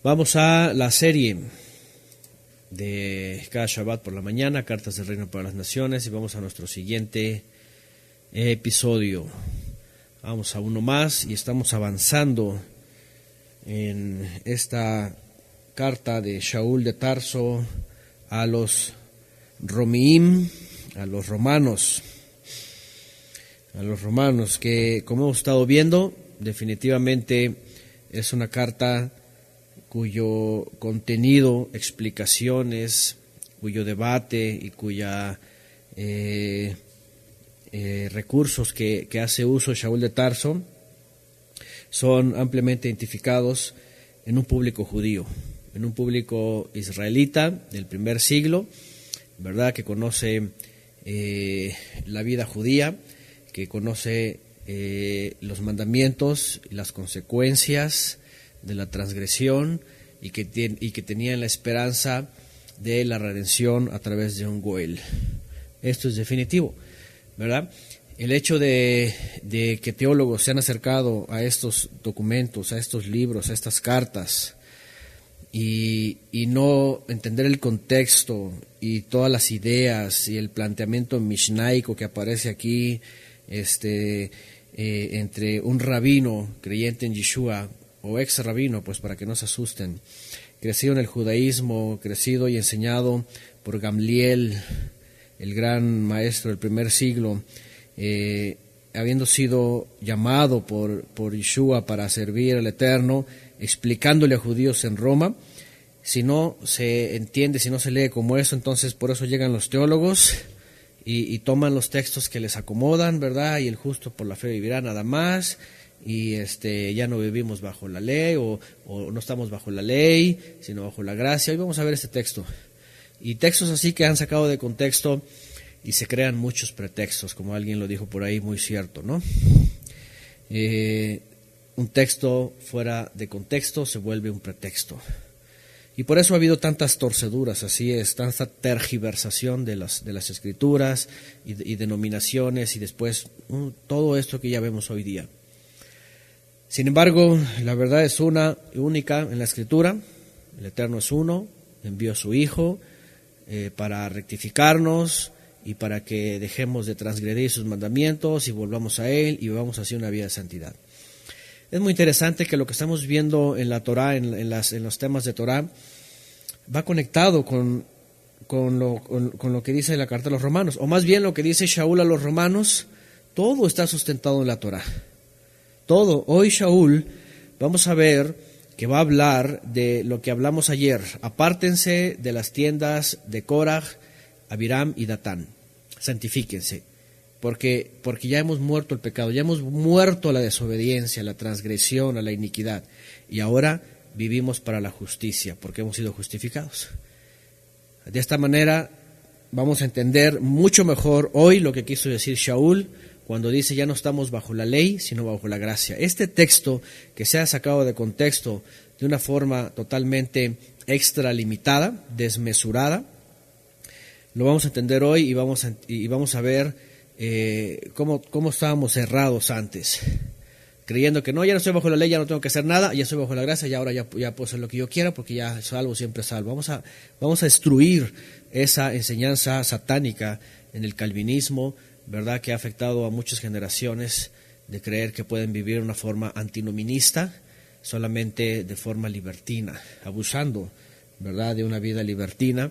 Vamos a la serie de cada Shabbat por la mañana, Cartas del Reino para las Naciones, y vamos a nuestro siguiente episodio. Vamos a uno más y estamos avanzando en esta carta de Shaul de Tarso a los Romiim, a los romanos, que, como hemos estado viendo, definitivamente es una carta cuyo contenido, explicaciones, cuyo debate y cuya recursos que hace uso Shaul de Tarso son ampliamente identificados en un público judío, en un público israelita del primer siglo, ¿verdad?, que conoce la vida judía, que conoce los mandamientos y las consecuencias de la transgresión y que tenían la esperanza de la redención a través de un Goel. Esto es definitivo, ¿verdad? El hecho de que teólogos se han acercado a estos documentos, a estos libros, a estas cartas, y no entender el contexto y todas las ideas y el planteamiento mishnaico que aparece aquí, entre un rabino creyente en Yeshua o ex rabino, pues para que no se asusten, crecido en el judaísmo, crecido y enseñado por Gamliel, el gran maestro del primer siglo, habiendo sido llamado por Yeshua para servir al Eterno, explicándole a judíos en Roma. Si no se entiende, si no se lee como eso, entonces por eso llegan los teólogos y toman los textos que les acomodan, ¿verdad? Y el justo por la fe vivirá, nada más. Y ya no vivimos bajo la ley o no estamos bajo la ley, sino bajo la gracia. Hoy vamos a ver este texto. Y textos así que han sacado de contexto y se crean muchos pretextos, como alguien lo dijo por ahí, muy cierto, ¿no? Un texto fuera de contexto se vuelve un pretexto. Y por eso ha habido tantas torceduras, así es, tanta tergiversación de las escrituras y denominaciones y después todo esto que ya vemos hoy día. Sin embargo, la verdad es una y única en la Escritura. El Eterno es uno, envió a su Hijo para rectificarnos y para que dejemos de transgredir sus mandamientos y volvamos a Él y vivamos así una vida de santidad. Es muy interesante que lo que estamos viendo en la Torá, en los temas de Torá, va conectado con lo que dice la carta a los romanos, o más bien lo que dice Shaul a los romanos. Todo está sustentado en la Torá. Todo. Hoy Shaul vamos a ver que va a hablar de lo que hablamos ayer. Apártense de las tiendas de Korah, Abiram y Datán. Santifíquense, porque ya hemos muerto el pecado, ya hemos muerto la desobediencia, la transgresión, a la iniquidad. Y ahora vivimos para la justicia, porque hemos sido justificados. De esta manera vamos a entender mucho mejor hoy lo que quiso decir Shaul cuando dice ya no estamos bajo la ley, sino bajo la gracia. Este texto que se ha sacado de contexto de una forma totalmente extralimitada, desmesurada, lo vamos a entender hoy y vamos a ver cómo estábamos errados antes, creyendo que no, ya no estoy bajo la ley, ya no tengo que hacer nada, ya estoy bajo la gracia y ahora ya puedo hacer lo que yo quiera porque ya salvo, siempre salvo. Vamos a destruir esa enseñanza satánica en el calvinismo, ¿verdad?, que ha afectado a muchas generaciones de creer que pueden vivir de una forma antinominista, solamente de forma libertina, abusando, ¿verdad?, de una vida libertina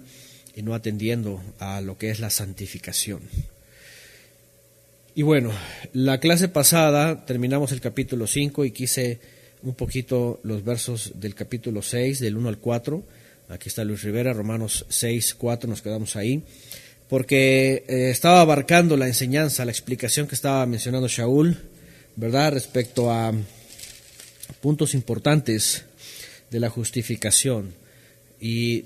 y no atendiendo a lo que es la santificación. Y bueno, la clase pasada terminamos el capítulo 5 y quise un poquito los versos del capítulo 6, del 1 al 4. Aquí está Luis Rivera, Romanos 6, 4, nos quedamos ahí. Porque estaba abarcando la enseñanza, la explicación que estaba mencionando Shaul, ¿verdad?, respecto a puntos importantes de la justificación. Y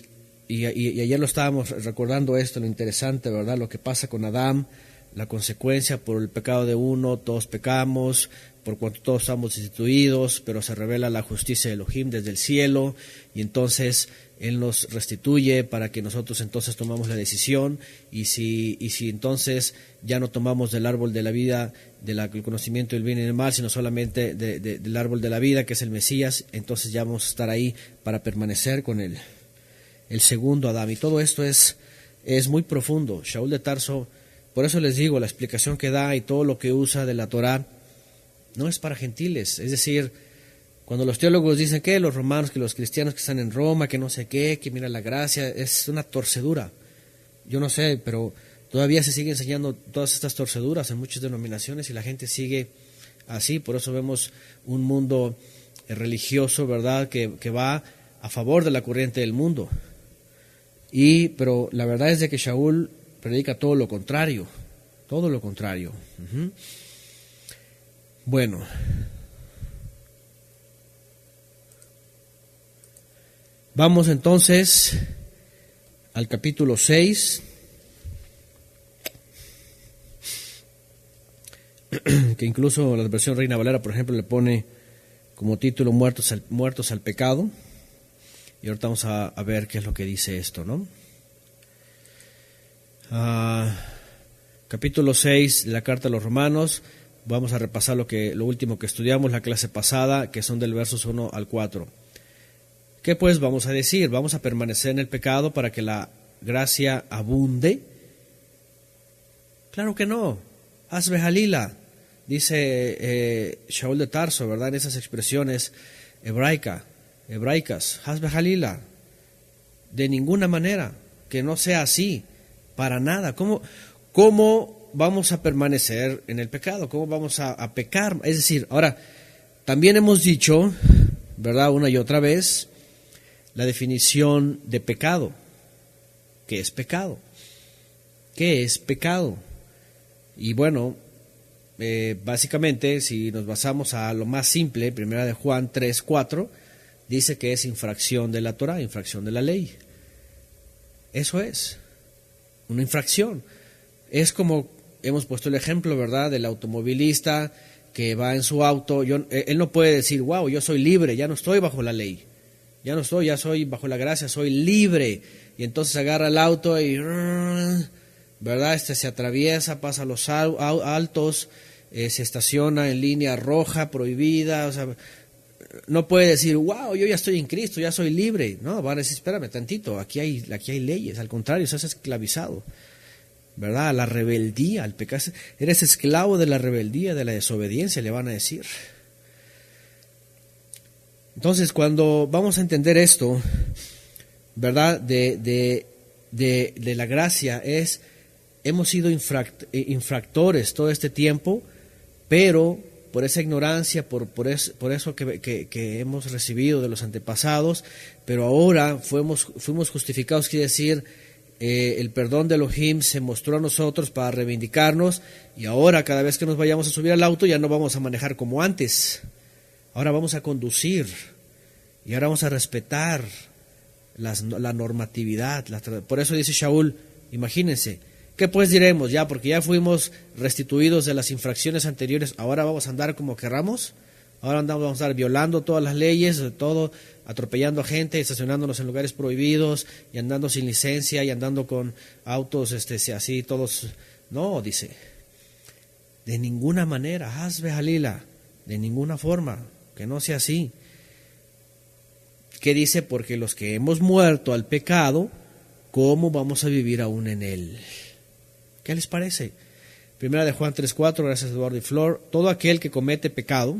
ayer lo estábamos recordando esto, lo interesante, ¿verdad?, lo que pasa con Adán, la consecuencia por el pecado de uno, todos pecamos, por cuanto todos estamos destituidos, pero se revela la justicia de Elohim desde el cielo, y entonces Él nos restituye para que nosotros entonces tomamos la decisión, y si entonces ya no tomamos del árbol de la vida, del conocimiento del bien y del mal, sino solamente del árbol de la vida, que es el Mesías, entonces ya vamos a estar ahí para permanecer con el segundo Adán. Y todo esto es muy profundo. Shaul de Tarso, por eso les digo, la explicación que da y todo lo que usa de la Torá no es para gentiles. Es decir, cuando los teólogos dicen que los romanos, que los cristianos que están en Roma, que no sé qué, que mira la gracia, es una torcedura. Yo no sé, pero todavía se sigue enseñando todas estas torceduras en muchas denominaciones y la gente sigue así. Por eso vemos un mundo religioso, ¿verdad?, que va a favor de la corriente del mundo. Pero la verdad es de que Shaul predica todo lo contrario. Todo lo contrario. Bueno. Vamos entonces al capítulo 6, que incluso la versión Reina Valera, por ejemplo, le pone como título Muertos al pecado. Y ahorita vamos a ver qué es lo que dice esto, ¿no? Capítulo 6 de la carta a los Romanos. Vamos a repasar lo último que estudiamos la clase pasada, que son del versos 1 al 4. ¿Qué pues vamos a decir? ¿Vamos a permanecer en el pecado para que la gracia abunde? Claro que no. Hasbe Jalila, dice Shaul de Tarso, ¿verdad? En esas expresiones hebraicas, Hasbe Jalila, de ninguna manera, que no sea así, para nada. ¿Cómo vamos a permanecer en el pecado? ¿Cómo vamos a pecar? Es decir, ahora, también hemos dicho, ¿verdad?, una y otra vez, la definición de pecado. ¿Qué es pecado? ¿Qué es pecado? Y bueno, básicamente, si nos basamos a lo más simple, primera de Juan 3:4, dice que es infracción de la Torah, infracción de la ley. Eso es, una infracción. Es como hemos puesto el ejemplo, ¿verdad?, del automovilista que va en su auto. Él no puede decir, wow, yo soy libre, ya no estoy bajo la ley. Ya soy bajo la gracia, soy libre. Y entonces agarra el auto y, ¿verdad?, se atraviesa, pasa los altos, se estaciona en línea roja, prohibida. O sea, no puede decir, wow, yo ya estoy en Cristo, ya soy libre. No, van a decir, espérame tantito, aquí hay leyes. Al contrario, estás esclavizado, ¿verdad? La rebeldía, el pecado. Eres esclavo de la rebeldía, de la desobediencia, le van a decir. Entonces, cuando vamos a entender esto, ¿verdad?, de la gracia, hemos sido infractores todo este tiempo, pero por esa ignorancia, por eso que hemos recibido de los antepasados, pero ahora fuimos justificados, quiere decir, el perdón de Elohim se mostró a nosotros para reivindicarnos, y ahora cada vez que nos vayamos a subir al auto ya no vamos a manejar como antes. Ahora vamos a conducir y ahora vamos a respetar la normatividad. Por eso dice Shaul, imagínense, ¿qué pues diremos? Ya, porque ya fuimos restituidos de las infracciones anteriores, ¿ahora vamos a andar como querramos? Ahora vamos a estar violando todas las leyes, todo, atropellando a gente, estacionándonos en lugares prohibidos y andando sin licencia y andando con autos así todos. No, dice, de ninguna manera, Hasbe Jalila, de ninguna forma, que no sea así. ¿Qué dice? Porque los que hemos muerto al pecado, ¿cómo vamos a vivir aún en él? ¿Qué les parece? Primera de Juan 3:4, gracias Eduardo y Flor. Todo aquel que comete pecado,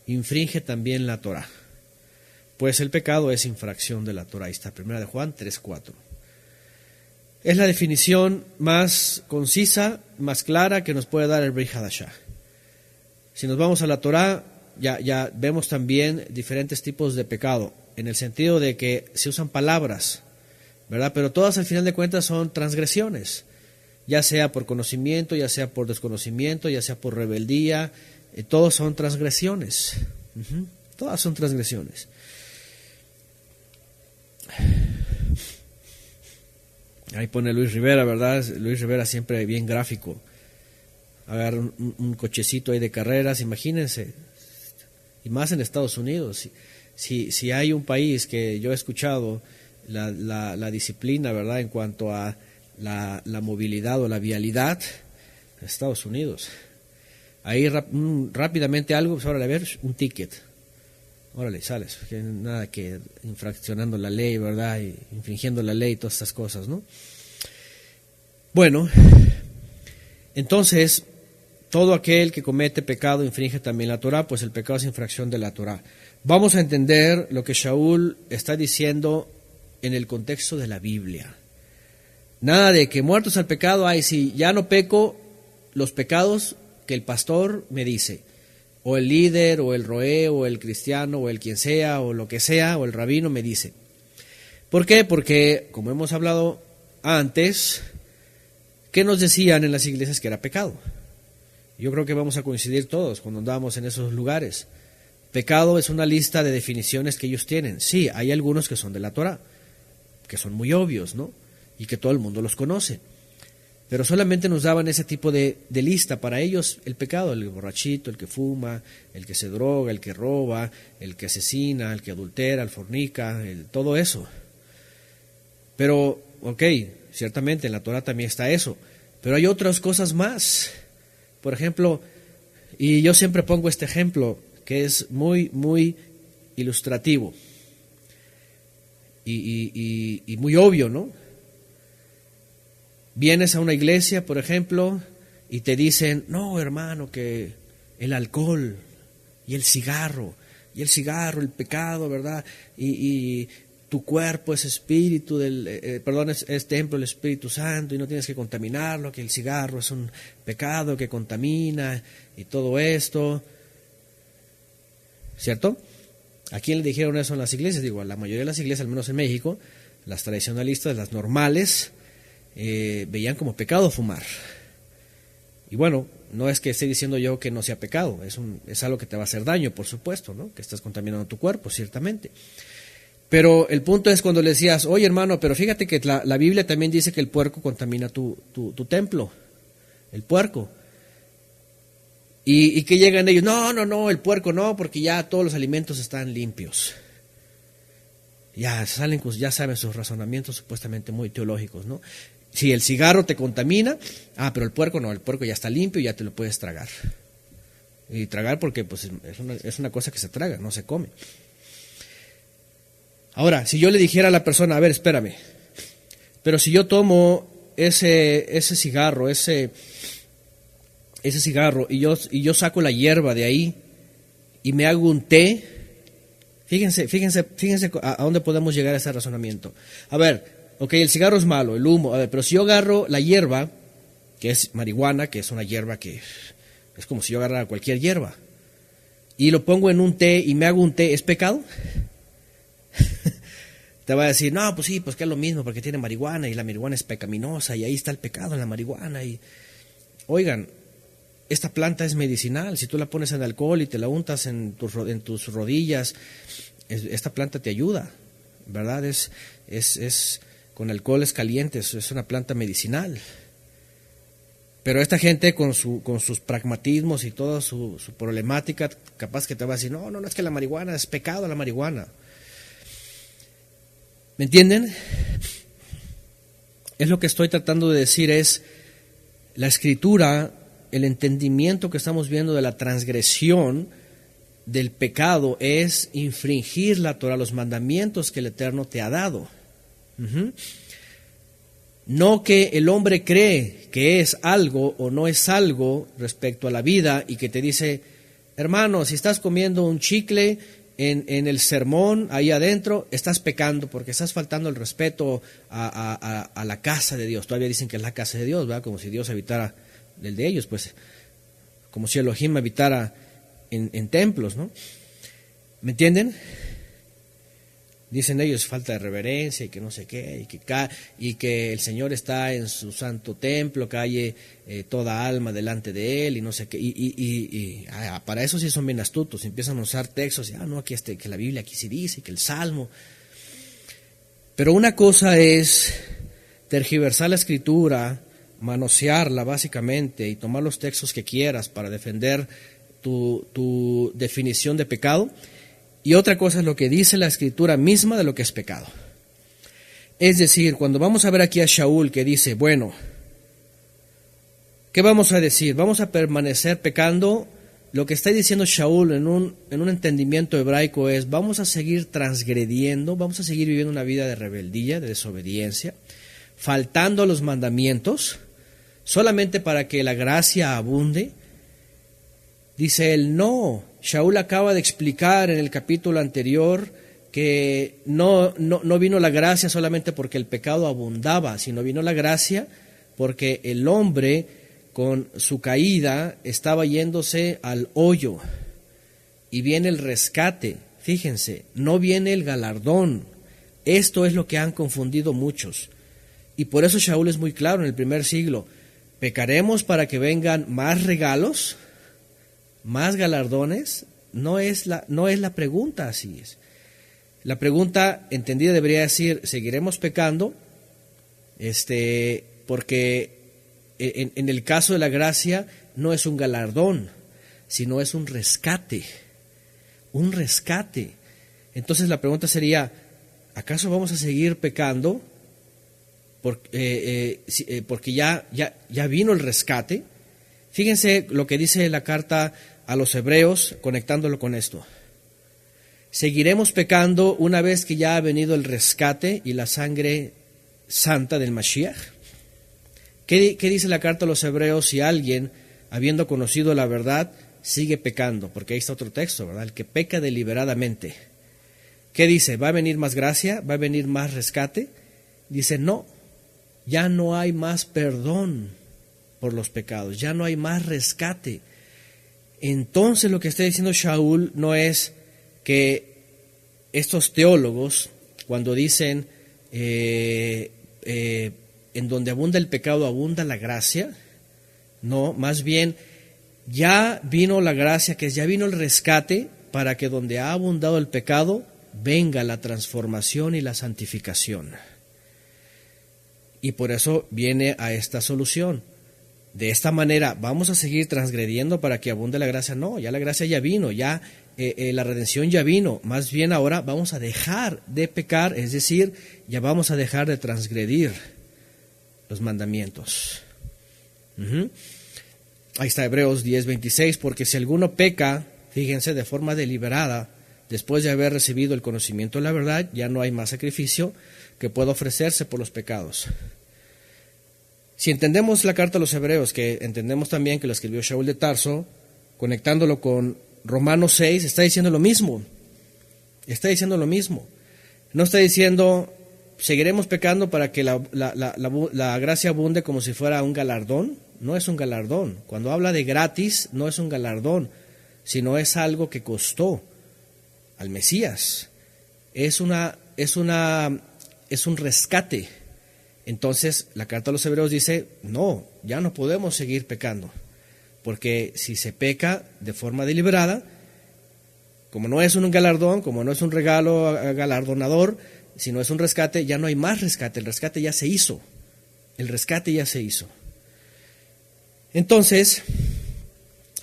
infringe también la Torah. Pues el pecado es infracción de la Torah. Ahí está, primera de Juan 3:4. Es la definición más concisa, más clara que nos puede dar el Brit Hadashah. Si nos vamos a la Torah, ya vemos también diferentes tipos de pecado, en el sentido de que se usan palabras, ¿verdad? Pero todas al final de cuentas son transgresiones, ya sea por conocimiento, ya sea por desconocimiento, ya sea por rebeldía, todos son transgresiones. Todas son transgresiones. Ahí pone Luis Rivera, ¿verdad? Luis Rivera siempre bien gráfico. agarran un cochecito ahí de carreras, imagínense, y más en Estados Unidos. Si hay un país que yo he escuchado la disciplina, ¿verdad?, en cuanto a la movilidad o la vialidad, Estados Unidos. Ahí rápidamente algo, pues órale, a ver, un ticket. Órale, sales. Que nada que infraccionando la ley, ¿verdad? Y infringiendo la ley y todas estas cosas, ¿no? Bueno, entonces, todo aquel que comete pecado infringe también la Torá, pues el pecado es infracción de la Torá. Vamos a entender lo que Shaul está diciendo en el contexto de la Biblia. Nada de que muertos al pecado, ay, si ya no peco, los pecados que el pastor me dice, o el líder, o el roé, o el cristiano, o el quien sea, o lo que sea, o el rabino me dice. ¿Por qué? Porque, como hemos hablado antes, ¿qué nos decían en las iglesias que era pecado? Yo creo que vamos a coincidir todos cuando andamos en esos lugares. Pecado es una lista de definiciones que ellos tienen. Sí, hay algunos que son de la Torá, que son muy obvios, ¿no? Y que todo el mundo los conoce. Pero solamente nos daban ese tipo de lista. Para ellos el pecado, el borrachito, el que fuma, el que se droga, el que roba, el que asesina, el que adultera, el fornica, todo eso. Pero, ok, ciertamente en la Torá también está eso, pero hay otras cosas más. Por ejemplo, y yo siempre pongo este ejemplo que es muy, muy ilustrativo y muy obvio, ¿no? Vienes a una iglesia, por ejemplo, y te dicen, no, hermano, que el alcohol y el cigarro, el pecado, ¿verdad? Y tu cuerpo es espíritu es templo del Espíritu Santo y no tienes que contaminarlo, que el cigarro es un pecado que contamina y todo esto, ¿cierto? ¿A quién le dijeron eso en las iglesias? Digo, a la mayoría de las iglesias, al menos en México, las tradicionalistas, las normales, veían como pecado fumar. Y bueno, no es que esté diciendo yo que no sea pecado, es algo que te va a hacer daño, por supuesto, ¿no? Que estás contaminando tu cuerpo, ciertamente. Pero el punto es cuando le decías, oye hermano, pero fíjate que la Biblia también dice que el puerco contamina tu templo, el puerco. Y que llegan ellos, no, el puerco no, porque ya todos los alimentos están limpios. Ya saben sus razonamientos supuestamente muy teológicos, ¿no? Si el cigarro te contamina, pero el puerco no, el puerco ya está limpio y ya te lo puedes tragar. Y tragar porque pues, es una cosa que se traga, no se come. Ahora, si yo le dijera a la persona, a ver, espérame, pero si yo tomo ese cigarro, ese cigarro y yo saco la hierba de ahí y me hago un té, fíjense a dónde podemos llegar a ese razonamiento. A ver, ok, el cigarro es malo, el humo, a ver, pero si yo agarro la hierba, que es marihuana, que es una hierba que es como si yo agarrara cualquier hierba, y lo pongo en un té y me hago un té, ¿es pecado? Te va a decir, no, pues sí, pues que es lo mismo, porque tiene marihuana y la marihuana es pecaminosa y ahí está el pecado en la marihuana. Y oigan, esta planta es medicinal, si tú la pones en alcohol y te la untas en tus rodillas, esta planta te ayuda, ¿verdad? Con alcoholes calientes, es una planta medicinal. Pero esta gente con sus pragmatismos y toda su problemática, capaz que te va a decir, no, es que la marihuana es pecado, la marihuana. ¿Me entienden? Es lo que estoy tratando de decir, es la Escritura, el entendimiento que estamos viendo de la transgresión del pecado es infringir la Torah, los mandamientos que el Eterno te ha dado. No que el hombre cree que es algo o no es algo respecto a la vida y que te dice, hermano, si estás comiendo un chicle en el sermón ahí adentro, estás pecando porque estás faltando el respeto a la casa de Dios. Todavía dicen que es la casa de Dios, ¿verdad? Como si Dios habitara el de ellos, pues como si Elohim habitara en templos, ¿no? ¿Me entienden? Dicen ellos falta de reverencia y que no sé qué, y que el Señor está en su santo templo, calle toda alma delante de Él y no sé qué, para eso sí son bien astutos, empiezan a usar textos, no, aquí que la Biblia aquí sí dice, que el Salmo. Pero una cosa es tergiversar la Escritura manosearla básicamente y tomar los textos que quieras para defender tu definición de pecado, y otra cosa es lo que dice la Escritura misma de lo que es pecado. Es decir, cuando vamos a ver aquí a Shaul que dice, bueno, ¿qué vamos a decir? ¿Vamos a permanecer pecando? Lo que está diciendo Shaul en un entendimiento hebraico es, vamos a seguir transgrediendo, vamos a seguir viviendo una vida de rebeldía, de desobediencia, faltando a los mandamientos, solamente para que la gracia abunde. Dice él, no. Shaul acaba de explicar en el capítulo anterior que no vino la gracia solamente porque el pecado abundaba, sino vino la gracia porque el hombre con su caída estaba yéndose al hoyo, y viene el rescate. Fíjense, no viene el galardón. Esto es lo que han confundido muchos, y por eso Shaul es muy claro en el primer siglo: pecaremos para que vengan más regalos, más galardones. No es la pregunta, así es. La pregunta entendida debería decir, ¿seguiremos pecando? Porque en el caso de la gracia no es un galardón, sino es un rescate. Un rescate. Entonces la pregunta sería, ¿acaso vamos a seguir pecando porque ya vino el rescate? Fíjense lo que dice la carta a los Hebreos, conectándolo con esto. ¿Seguiremos pecando una vez que ya ha venido el rescate y la sangre santa del Mashiach? ¿Qué dice la carta a los Hebreos si alguien, habiendo conocido la verdad, sigue pecando? Porque ahí está otro texto, ¿verdad? El que peca deliberadamente. ¿Qué dice? ¿Va a venir más gracia? ¿Va a venir más rescate? Dice, no, ya no hay más perdón por los pecados, ya no hay más rescate. Entonces lo que está diciendo Shaul no es que estos teólogos, cuando dicen en donde abunda el pecado abunda la gracia, no, más bien ya vino la gracia, que ya vino el rescate, para que donde ha abundado el pecado venga la transformación y la santificación. Y por eso viene a esta solución. De esta manera, ¿vamos a seguir transgrediendo para que abunde la gracia? No, ya la gracia ya vino, ya la redención ya vino. Más bien ahora vamos a dejar de pecar, es decir, ya vamos a dejar de transgredir los mandamientos. Ahí está Hebreos 10:26, porque si alguno peca, fíjense, de forma deliberada, después de haber recibido el conocimiento de la verdad, ya no hay más sacrificio que pueda ofrecerse por los pecados. Si entendemos la carta a los Hebreos, que entendemos también que lo escribió Shaul de Tarso, conectándolo con Romanos 6, está diciendo lo mismo. Está diciendo lo mismo. No está diciendo, seguiremos pecando para que la gracia abunde como si fuera un galardón. No es un galardón. Cuando habla de gratis, no es un galardón, sino es algo que costó al Mesías. Es un rescate. Entonces, la carta a los Hebreos dice, no, ya no podemos seguir pecando, porque si se peca de forma deliberada, como no es un galardón, como no es un regalo galardonador, sino es un rescate, ya no hay más rescate, el rescate ya se hizo, Entonces,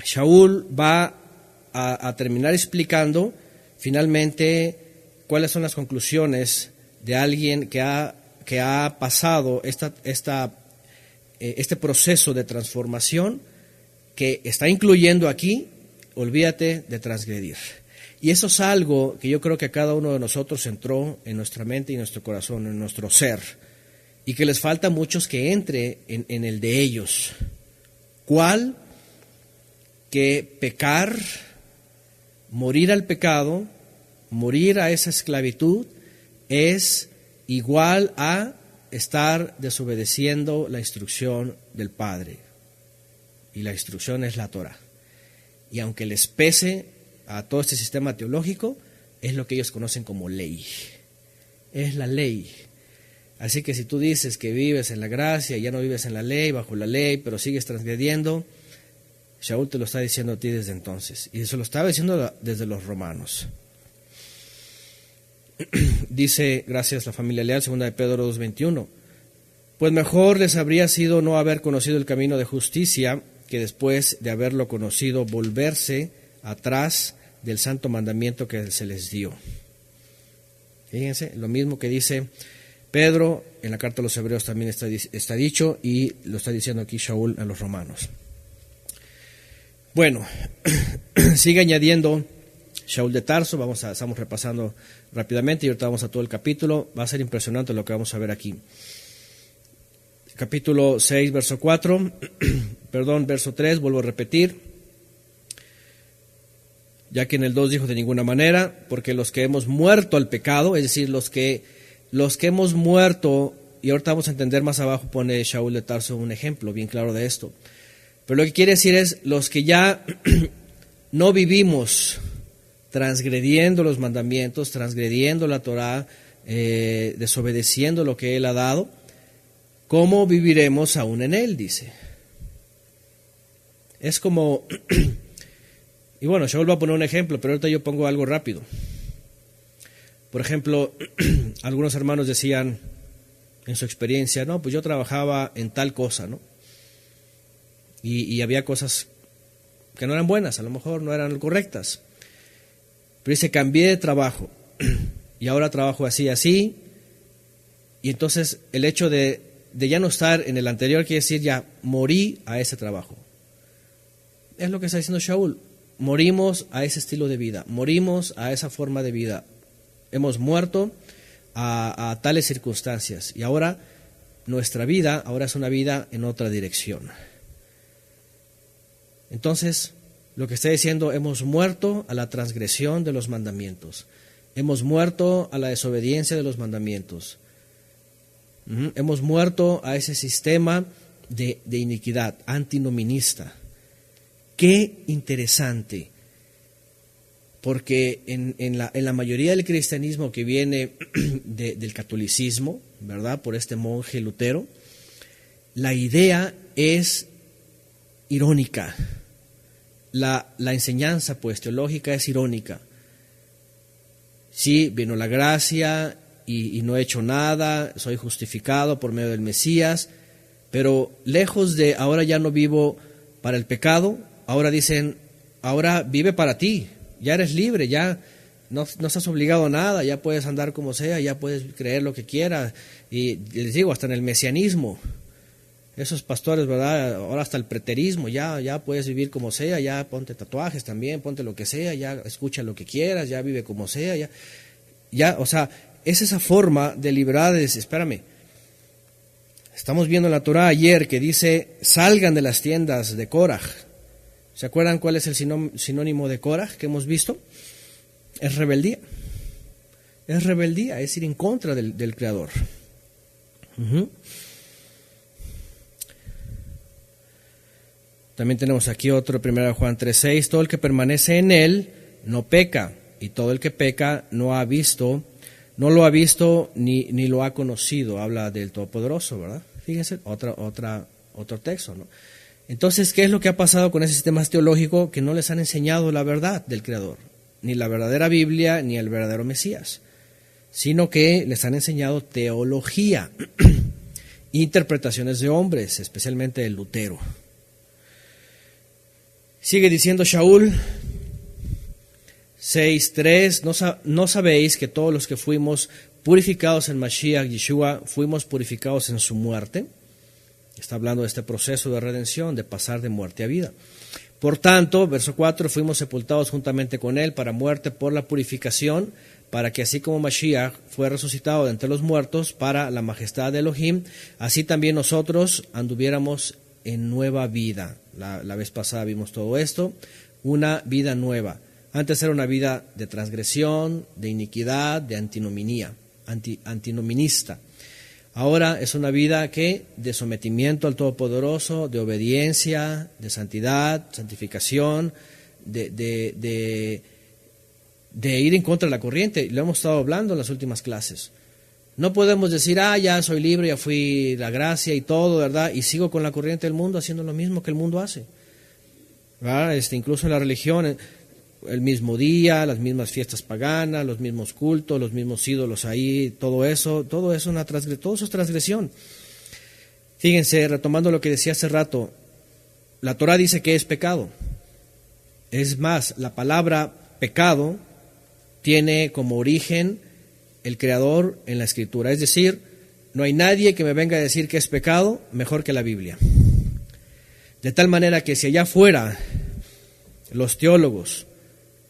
Shaul va a terminar explicando finalmente cuáles son las conclusiones de alguien que ha pasado este proceso de transformación, que está incluyendo aquí, olvídate de transgredir. Y eso es algo que yo creo que a cada uno de nosotros entró en nuestra mente y en nuestro corazón, en nuestro ser, y que les falta a muchos que entre en el de ellos. ¿Cuál? Que pecar, morir al pecado, morir a esa esclavitud, es igual a estar desobedeciendo la instrucción del Padre. Y la instrucción es la Torah. Y aunque les pese a todo este sistema teológico, es lo que ellos conocen como ley. Es la ley. Así que si tú dices que vives en la gracia y ya no vives en la ley, bajo la ley, pero sigues transgrediendo, Shaul te lo está diciendo a ti desde entonces. Y se lo estaba diciendo desde los romanos. Dice, gracias la familia Leal, 2 de Pedro 2:21, Pues mejor les habría sido no haber conocido el camino de justicia, que después de haberlo conocido volverse atrás del santo mandamiento que se les dio. Fíjense, lo mismo que dice Pedro, en la carta a los Hebreos también está dicho, y lo está diciendo aquí Shaul a los romanos. Bueno, sigue añadiendo Shaul de Tarso, estamos repasando rápidamente y ahorita vamos a todo el capítulo. Va a ser impresionante lo que vamos a ver aquí. Capítulo 6, verso 4, verso 3, vuelvo a repetir, ya que en el 2 dijo de ninguna manera, porque los que hemos muerto al pecado, es decir, los que hemos muerto, y ahorita vamos a entender más abajo, pone Shaul de Tarso un ejemplo bien claro de esto, pero lo que quiere decir es los que ya no vivimos transgrediendo los mandamientos, transgrediendo la Torá, desobedeciendo lo que Él ha dado, ¿cómo viviremos aún en Él? Dice. Es como, y bueno, Shaul va a poner un ejemplo, pero ahorita yo pongo algo rápido. Por ejemplo, algunos hermanos decían en su experiencia, no, pues yo trabajaba en tal cosa, ¿no? Y había cosas que no eran buenas, a lo mejor no eran correctas. Pero dice, cambié de trabajo y ahora trabajo así, así. Y entonces el hecho de ya no estar en el anterior quiere decir ya morí a ese trabajo. Es lo que está diciendo Shaul. Morimos a ese estilo de vida, morimos a esa forma de vida. Hemos muerto a tales circunstancias y ahora nuestra vida ahora es una vida en otra dirección. Entonces, lo que está diciendo, hemos muerto a la transgresión de los mandamientos, hemos muerto a la desobediencia de los mandamientos, hemos muerto a ese sistema de iniquidad antinominista. Qué interesante, porque en la mayoría del cristianismo que viene del catolicismo, ¿verdad?, por este monje Lutero, la idea es irónica. La enseñanza, pues, teológica es irónica. Sí, vino la gracia y no he hecho nada, soy justificado por medio del Mesías, pero lejos de ahora ya no vivo para el pecado, ahora dicen, ahora vive para ti, ya eres libre, ya no estás obligado a nada, ya puedes andar como sea, ya puedes creer lo que quieras, y les digo, hasta en el mesianismo. Esos pastores, ¿verdad? Ahora hasta el preterismo, ya puedes vivir como sea, ya ponte tatuajes también, ponte lo que sea, ya escucha lo que quieras, ya vive como sea, ya, o sea, es esa forma de libertad. Espérame, estamos viendo en la Torá ayer que dice, salgan de las tiendas de Koraj. ¿Se acuerdan cuál es el sinónimo de Koraj que hemos visto? Es rebeldía. Es rebeldía, es ir en contra del Creador. También tenemos aquí otro, 1 Juan 3:6, todo el que permanece en él no peca, y todo el que peca no lo ha visto ni lo ha conocido. Habla del Todopoderoso, ¿verdad? Fíjense, otro texto, ¿no? Entonces, ¿qué es lo que ha pasado con ese sistema teológico? Que no les han enseñado la verdad del Creador, ni la verdadera Biblia, ni el verdadero Mesías, sino que les han enseñado teología, interpretaciones de hombres, especialmente de Lutero. Sigue diciendo Shaul, 6:3, ¿no sabéis que todos los que fuimos purificados en Mashiach Yeshua, fuimos purificados en su muerte? Está hablando de este proceso de redención, de pasar de muerte a vida. Por tanto, verso 4, fuimos sepultados juntamente con él para muerte por la purificación, para que así como Mashiach fue resucitado de entre los muertos para la majestad de Elohim, así también nosotros anduviéramos en nueva vida. La vez pasada vimos todo esto, una vida nueva. Antes era una vida de transgresión, de iniquidad, de antinominista. Ahora es una vida de sometimiento al Todopoderoso, de obediencia, de santidad, santificación, de ir en contra de la corriente. Lo hemos estado hablando en las últimas clases. No podemos decir, ya soy libre, ya fui la gracia y todo, ¿verdad? Y sigo con la corriente del mundo haciendo lo mismo que el mundo hace, ¿verdad? Incluso en la religión, el mismo día, las mismas fiestas paganas, los mismos cultos, los mismos ídolos ahí, todo eso es transgresión. Fíjense, retomando lo que decía hace rato, la Torah dice que es pecado. Es más, la palabra pecado tiene como origen el Creador en la Escritura. Es decir, no hay nadie que me venga a decir que es pecado mejor que la Biblia. De tal manera que si allá afuera los teólogos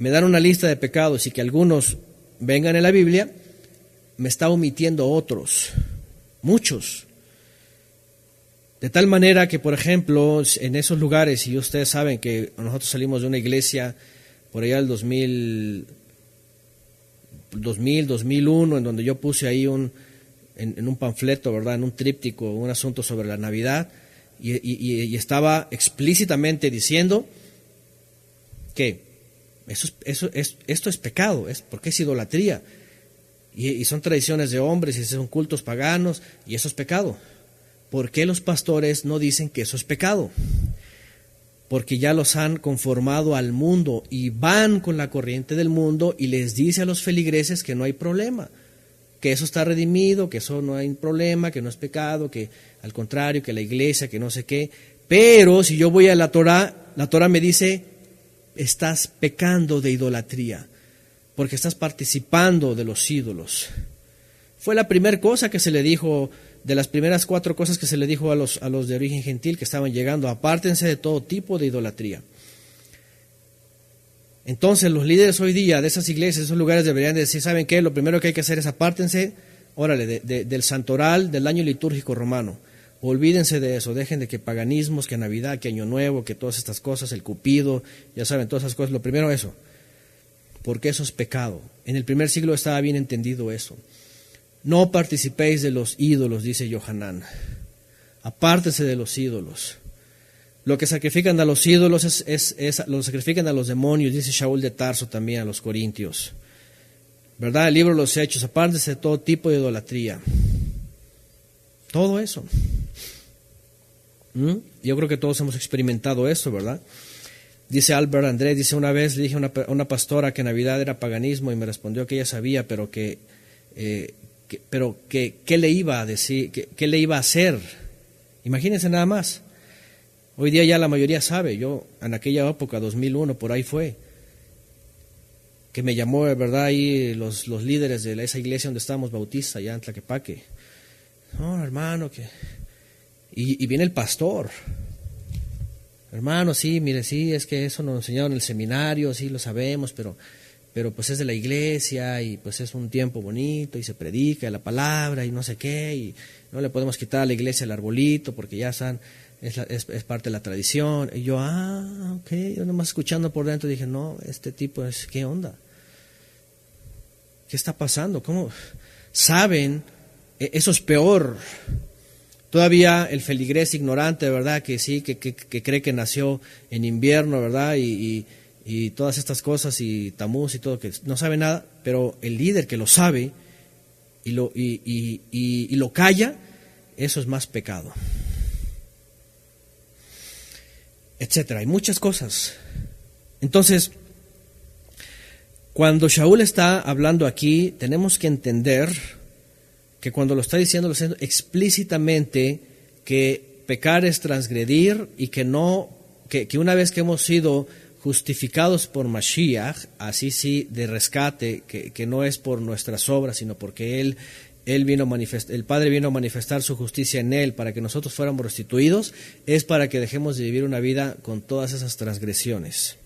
me dan una lista de pecados y que algunos vengan en la Biblia, me está omitiendo otros, muchos. De tal manera que, por ejemplo, en esos lugares, y ustedes saben que nosotros salimos de una iglesia por allá del 2001, en donde yo puse ahí en un panfleto, ¿verdad?, en un tríptico, un asunto sobre la Navidad, y estaba explícitamente diciendo que esto es pecado, porque es idolatría, y son tradiciones de hombres, y son cultos paganos, y eso es pecado. ¿Por qué los pastores no dicen que eso es pecado? Porque ya los han conformado al mundo y van con la corriente del mundo y les dice a los feligreses que no hay problema, que eso está redimido, que eso no hay problema, que no es pecado, que al contrario, que la iglesia, que no sé qué. Pero si yo voy a la Torah me dice, estás pecando de idolatría, porque estás participando de los ídolos. Fue la primera cosa que se le dijo, de las primeras 4 cosas que se le dijo a los de origen gentil que estaban llegando: apártense de todo tipo de idolatría. Entonces los líderes hoy día de esas iglesias, de esos lugares, deberían decir, ¿saben qué? Lo primero que hay que hacer es apártense, órale, del santoral, del año litúrgico romano. Olvídense de eso, dejen de que paganismos, que Navidad, que Año Nuevo, que todas estas cosas, el Cupido, ya saben, todas esas cosas. Lo primero eso, porque eso es pecado. En el primer siglo estaba bien entendido eso. No participéis de los ídolos, dice Yohanan. Apártense de los ídolos. Lo que sacrifican a los ídolos lo sacrifican a los demonios, dice Shaul de Tarso también a los corintios. ¿Verdad? El libro de los Hechos, apártense de todo tipo de idolatría. Todo eso. Yo creo que todos hemos experimentado eso, ¿verdad? Dice Albert André, dice, una vez le dije a una pastora que Navidad era paganismo y me respondió que ella sabía, pero que ¿qué le iba a decir? ¿Qué le iba a hacer? Imagínense nada más. Hoy día ya la mayoría sabe. Yo en aquella época, 2001, por ahí fue, que me llamó, ¿verdad?, ahí los líderes de esa iglesia donde estábamos, Bautista, allá en Tlaquepaque. No, hermano, y viene el pastor. Hermano, sí, mire, sí, es que eso nos enseñaron en el seminario, sí, lo sabemos, pero pues es de la iglesia y pues es un tiempo bonito y se predica la palabra y no sé qué, y no le podemos quitar a la iglesia el arbolito porque ya es parte de la tradición. Y yo, ok, yo nomás escuchando por dentro dije, no, este tipo es, ¿qué onda? ¿Qué está pasando? ¿Cómo? ¿Saben? Eso es peor. Todavía el feligrés ignorante, ¿verdad? Que sí, que cree que nació en invierno, ¿verdad? Y todas estas cosas, y Tamuz y todo, que no sabe nada, pero el líder que lo sabe y lo calla, eso es más pecado. Etcétera. Hay muchas cosas. Entonces, cuando Shaul está hablando aquí, tenemos que entender que cuando lo está diciendo explícitamente que pecar es transgredir y que una vez que hemos sido justificados por Mashiach, así sí, de rescate, que no es por nuestras obras, sino porque el Padre vino a manifestar su justicia en Él para que nosotros fuéramos restituidos, es para que dejemos de vivir una vida con todas esas transgresiones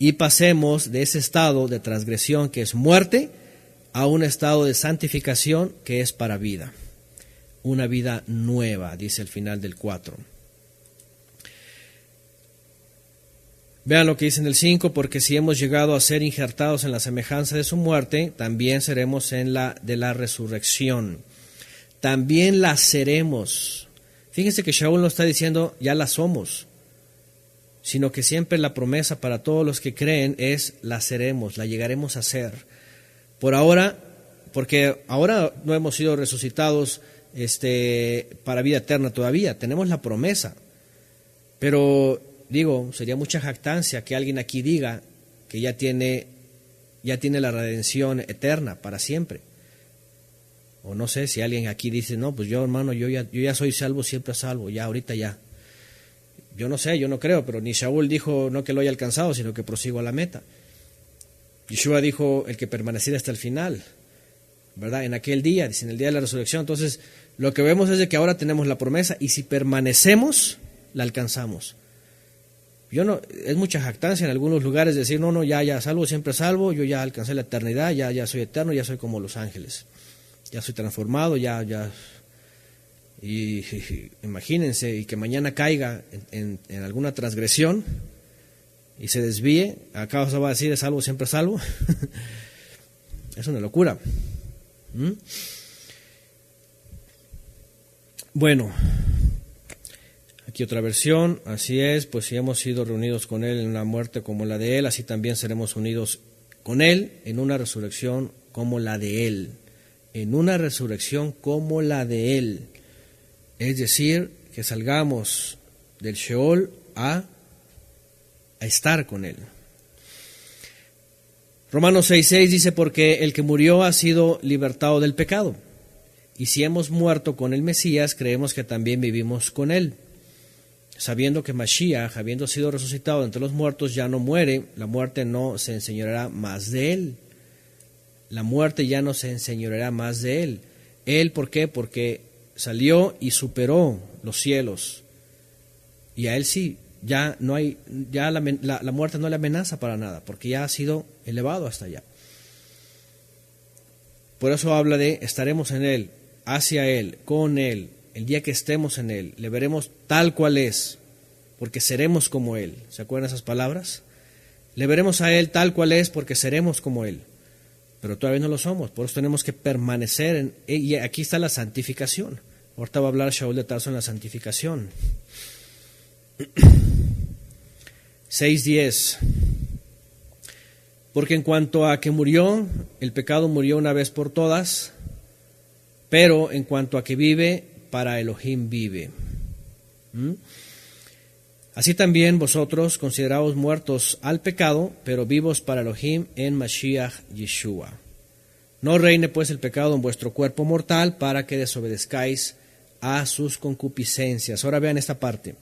y pasemos de ese estado de transgresión que es muerte a un estado de santificación que es para vida, una vida nueva, dice el final del 4. Vean lo que dice en el 5, porque si hemos llegado a ser injertados en la semejanza de su muerte, también seremos en la de la resurrección. También la seremos. Fíjense que Shaul no está diciendo ya la somos, sino que siempre la promesa para todos los que creen es la seremos, la llegaremos a ser. Por ahora, porque ahora no hemos sido resucitados para vida eterna todavía, tenemos la promesa, pero digo, sería mucha jactancia que alguien aquí diga que ya tiene la redención eterna para siempre. O no sé si alguien aquí dice, no, pues yo hermano, yo ya soy salvo, siempre salvo, ya ahorita ya. Yo no sé, yo no creo, pero ni Shaul dijo no que lo haya alcanzado, sino que prosigo a la meta. Yeshua dijo el que permaneciera hasta el final, ¿verdad? En aquel día, dice, en el día de la resurrección. Entonces, lo que vemos es de que ahora tenemos la promesa y si permanecemos, la alcanzamos. Es mucha jactancia en algunos lugares decir, no, ya salvo, siempre salvo, yo ya alcancé la eternidad, ya soy eterno, ya soy como los ángeles, ya soy transformado, y imagínense, y que mañana caiga en alguna transgresión y se desvíe, ¿acaso va a decir es salvo, siempre salvo? Es una locura. Bueno, aquí otra versión, así es, pues si hemos sido reunidos con Él en una muerte como la de Él, así también seremos unidos con Él en una resurrección como la de Él, en una resurrección como la de Él, es decir, que salgamos del Sheol a estar con Él. Romanos 6:6 dice, porque el que murió ha sido libertado del pecado, y si hemos muerto con el Mesías, creemos que también vivimos con Él. Sabiendo que Mashiach, habiendo sido resucitado entre los muertos, ya no muere, la muerte no se enseñoreará más de Él. La muerte ya no se enseñoreará más de Él. ¿Él por qué? Porque salió y superó los cielos. Y a Él sí, ya no hay, ya la muerte no le amenaza para nada, porque ya ha sido elevado hasta allá. Por eso habla de estaremos en Él, hacia Él, con Él. El día que estemos en Él, le veremos tal cual es, porque seremos como Él. ¿Se acuerdan esas palabras? Le veremos a Él tal cual es, porque seremos como Él. Pero todavía no lo somos, por eso tenemos que permanecer en Él. Y aquí está la santificación. Ahorita va a hablar Shaul de Tarso en la santificación. 6:10. Porque en cuanto a que murió, el pecado murió una vez por todas, pero en cuanto a que vive, para Elohim vive. Así también vosotros consideraos muertos al pecado, pero vivos para Elohim en Mashiach Yeshua. No reine pues el pecado en vuestro cuerpo mortal para que desobedezcáis a sus concupiscencias. Ahora vean esta parte.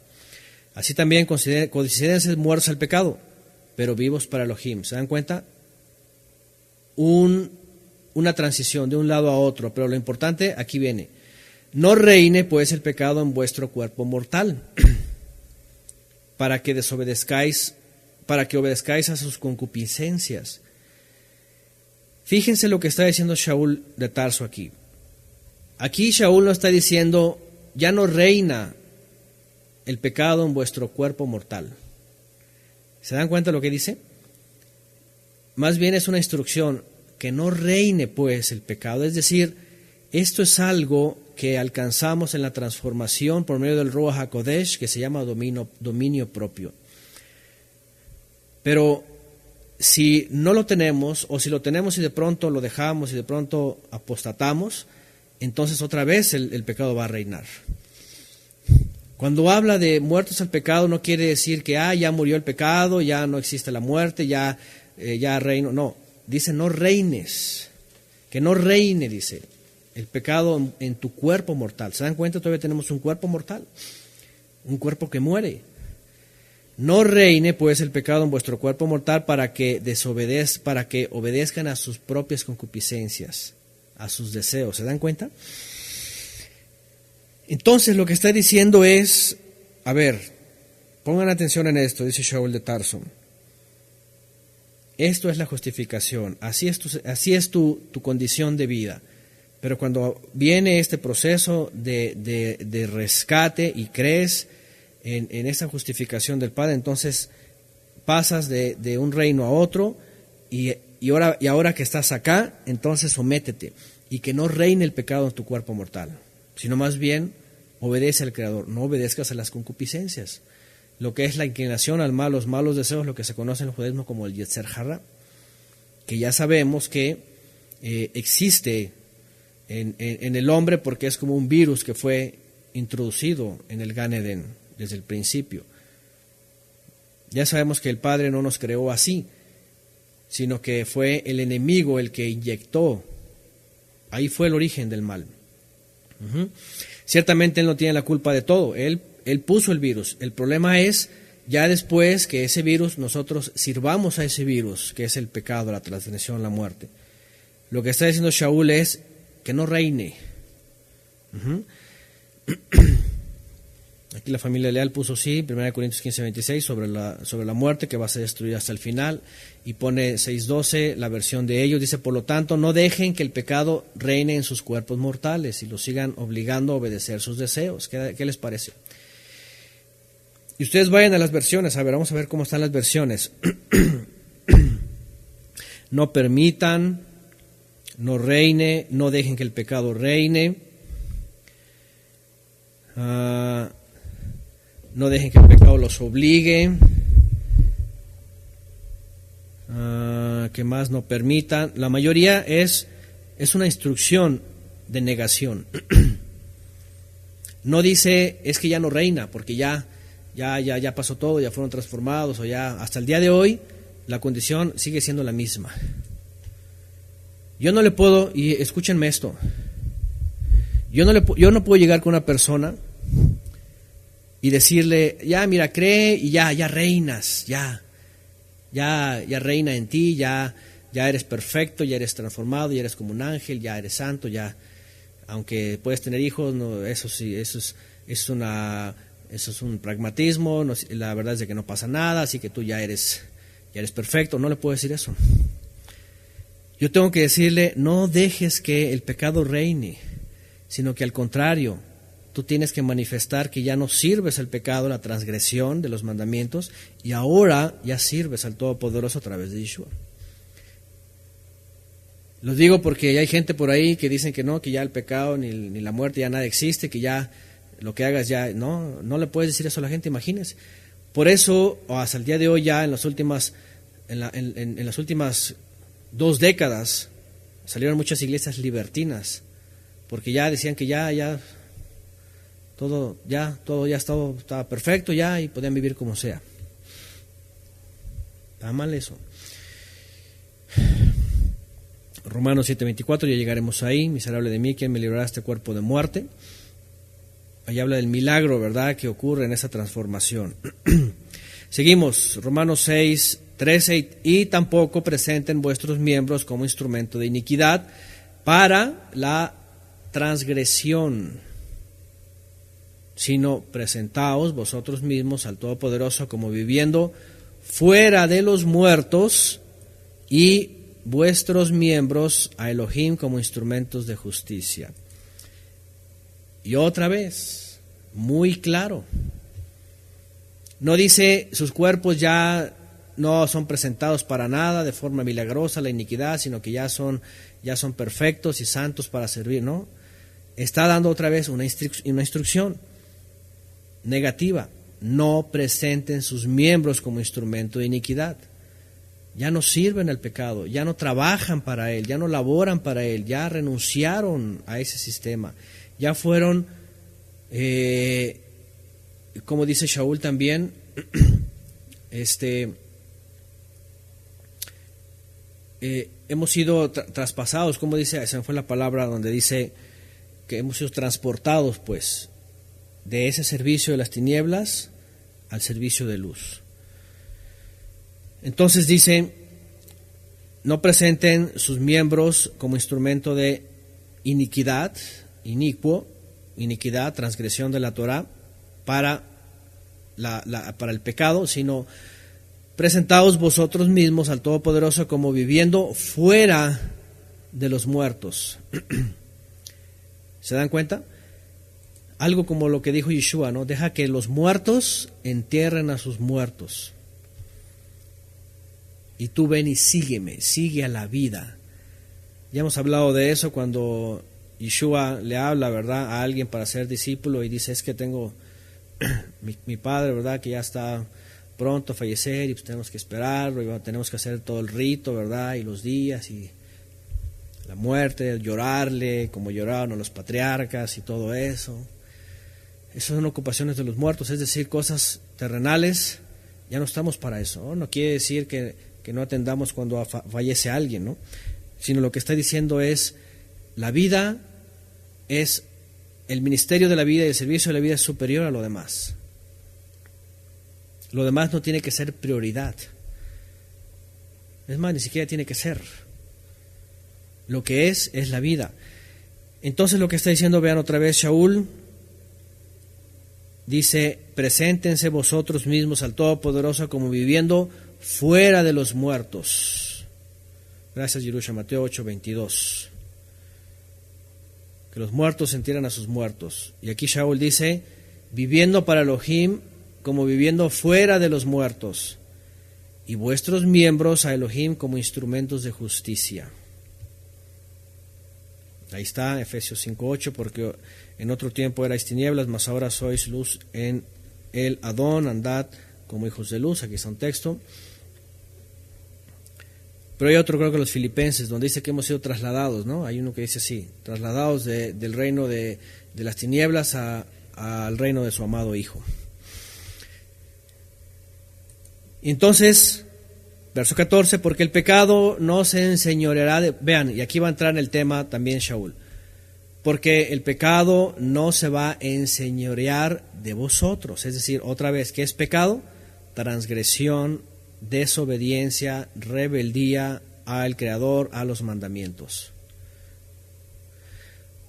Así también considérense muertos al pecado, pero vivos para Elohim. ¿Se dan cuenta? Una transición de un lado a otro, pero lo importante aquí viene. No reine pues el pecado en vuestro cuerpo mortal, para que obedezcáis a sus concupiscencias. Fíjense lo que está diciendo Shaul de Tarso aquí. Aquí Shaul no está diciendo, ya no reina el pecado en vuestro cuerpo mortal. ¿Se dan cuenta de lo que dice? Más bien es una instrucción, que no reine pues el pecado, es decir, esto es algo que alcanzamos en la transformación por medio del Ruach HaKodesh, que se llama dominio propio. Pero si no lo tenemos, o si lo tenemos y de pronto lo dejamos y de pronto apostatamos, entonces otra vez el pecado va a reinar. Cuando habla de muertos al pecado, no quiere decir que ya murió el pecado, ya no existe la muerte, ya reino. No, dice no reines, que no reine, dice, el pecado en tu cuerpo mortal. ¿Se dan cuenta? Todavía tenemos un cuerpo mortal, un cuerpo que muere. No reine pues el pecado en vuestro cuerpo mortal para que obedezcan a sus propias concupiscencias, a sus deseos. ¿Se dan cuenta? Entonces lo que está diciendo es, a ver, pongan atención en esto, dice Shaul de Tarso. Esto es la justificación, así es tu condición de vida. Pero cuando viene este proceso de rescate y crees en esa justificación del Padre, entonces pasas de un reino a otro y ahora que estás acá, entonces sométete y que no reine el pecado en tu cuerpo mortal, sino más bien obedece al Creador, no obedezcas a las concupiscencias, lo que es la inclinación al mal, los malos deseos, lo que se conoce en el judaísmo como el Yetzer Hara, que ya sabemos que existe en el hombre porque es como un virus que fue introducido en el Gan Edén desde el principio. Ya sabemos que el Padre no nos creó así, sino que fue el enemigo el que inyectó Ahí fue el origen del mal. Ciertamente Él no tiene la culpa de todo. Él puso el virus. El problema es ya después que ese virus, nosotros sirvamos a ese virus, que es el pecado, la transgresión, la muerte. Lo que está diciendo Shaul es que no reine. Aquí la familia Leal puso sí, 1 Corintios 15:26, sobre la muerte que va a ser destruida hasta el final, y pone 6:12, la versión de ellos, dice, por lo tanto, no dejen que el pecado reine en sus cuerpos mortales y los sigan obligando a obedecer sus deseos. ¿Qué les parece? Y ustedes vayan a las versiones, vamos a ver cómo están las versiones. No permitan, no reine, no dejen que el pecado reine. No dejen que el pecado los obligue. ¿Qué más? No permitan. La mayoría es una instrucción de negación. No dice, es que ya no reina, porque ya pasó todo, ya fueron transformados, o ya hasta el día de hoy la condición sigue siendo la misma. Yo no le puedo, y escúchenme esto, yo no puedo llegar con una persona y decirle, ya mira, cree y ya reinas, ya reina en ti, ya eres perfecto, ya eres transformado, ya eres como un ángel, ya eres santo, ya, aunque puedes tener hijos, no, eso sí, eso es un pragmatismo, no, la verdad es de que no pasa nada, así que tú ya eres perfecto. No le puedo decir eso. Yo tengo que decirle, no dejes que el pecado reine, sino que al contrario, tú tienes que manifestar que ya no sirves al pecado, la transgresión de los mandamientos, y ahora ya sirves al Todopoderoso a través de Yeshua. Lo digo porque hay gente por ahí que dicen que no, que ya el pecado ni la muerte ya nada existe, que ya lo que hagas ya, no le puedes decir eso a la gente, imagínense. Por eso, hasta el día de hoy ya en las últimas 2 décadas salieron muchas iglesias libertinas, porque ya decían que todo estaba perfecto ya y podían vivir como sea. Está mal eso. Romanos 7:24, ya llegaremos ahí. Miserable de mí, ¿quién me librará de este cuerpo de muerte? Ahí habla del milagro, ¿verdad?, que ocurre en esa transformación. Seguimos, Romanos 6:13, y tampoco presenten vuestros miembros como instrumento de iniquidad para la transgresión, sino presentaos vosotros mismos al Todopoderoso como viviendo fuera de los muertos, y vuestros miembros a Elohim como instrumentos de justicia. Y otra vez, muy claro, no dice sus cuerpos ya no son presentados para nada de forma milagrosa la iniquidad, sino que ya son perfectos y santos para servir, ¿no? Está dando otra vez una instrucción negativa: no presenten sus miembros como instrumento de iniquidad. Ya no sirven al pecado, ya no trabajan para él, ya no laboran para él, ya renunciaron a ese sistema, ya fueron, como dice Shaul también, hemos sido traspasados, como dice, esa fue la palabra donde dice que hemos sido transportados, pues, de ese servicio de las tinieblas al servicio de luz. Entonces dice, no presenten sus miembros como instrumento de iniquidad, iniquidad, transgresión de la Torah, para el pecado, sino presentaos vosotros mismos al Todopoderoso como viviendo fuera de los muertos. ¿Se dan cuenta? Algo como lo que dijo Yeshua, ¿no? Deja que los muertos entierren a sus muertos. Y tú ven y sígueme, sigue a la vida. Ya hemos hablado de eso cuando Yeshua le habla, ¿verdad?, a alguien para ser discípulo y dice, es que tengo mi padre, ¿verdad?, que ya está pronto a fallecer y pues tenemos que esperarlo y tenemos que hacer todo el rito, ¿verdad?, y los días y la muerte, llorarle como lloraron a los patriarcas y todo eso. Esas son ocupaciones de los muertos, es decir, cosas terrenales. Ya no estamos para eso, ¿no? No quiere decir que no atendamos cuando fallece alguien, ¿no? Sino lo que está diciendo es la vida es, el ministerio de la vida y el servicio de la vida es superior a lo demás. Lo demás no tiene que ser prioridad. Es más, ni siquiera tiene que ser. Lo que es la vida. Entonces lo que está diciendo, vean otra vez, Shaul dice: preséntense vosotros mismos al Todopoderoso como viviendo fuera de los muertos. Gracias, Yerusha. Mateo 8:22. Que los muertos entierran a sus muertos. Y aquí Shaul dice: viviendo para Elohim como viviendo fuera de los muertos, y vuestros miembros a Elohim como instrumentos de justicia. Ahí está, Efesios 5:8, porque en otro tiempo erais tinieblas, mas ahora sois luz en el Adón, andad como hijos de luz. Aquí está un texto. Pero hay otro, creo que los Filipenses, donde dice que hemos sido trasladados, ¿no? Hay uno que dice así: trasladados del reino de las tinieblas al reino de su amado Hijo. Entonces, verso 14, porque el pecado no se enseñoreará de... Vean, y aquí va a entrar en el tema también Shaul. Porque el pecado no se va a enseñorear de vosotros. Es decir, otra vez, ¿qué es pecado? Transgresión, desobediencia, rebeldía al Creador, a los mandamientos.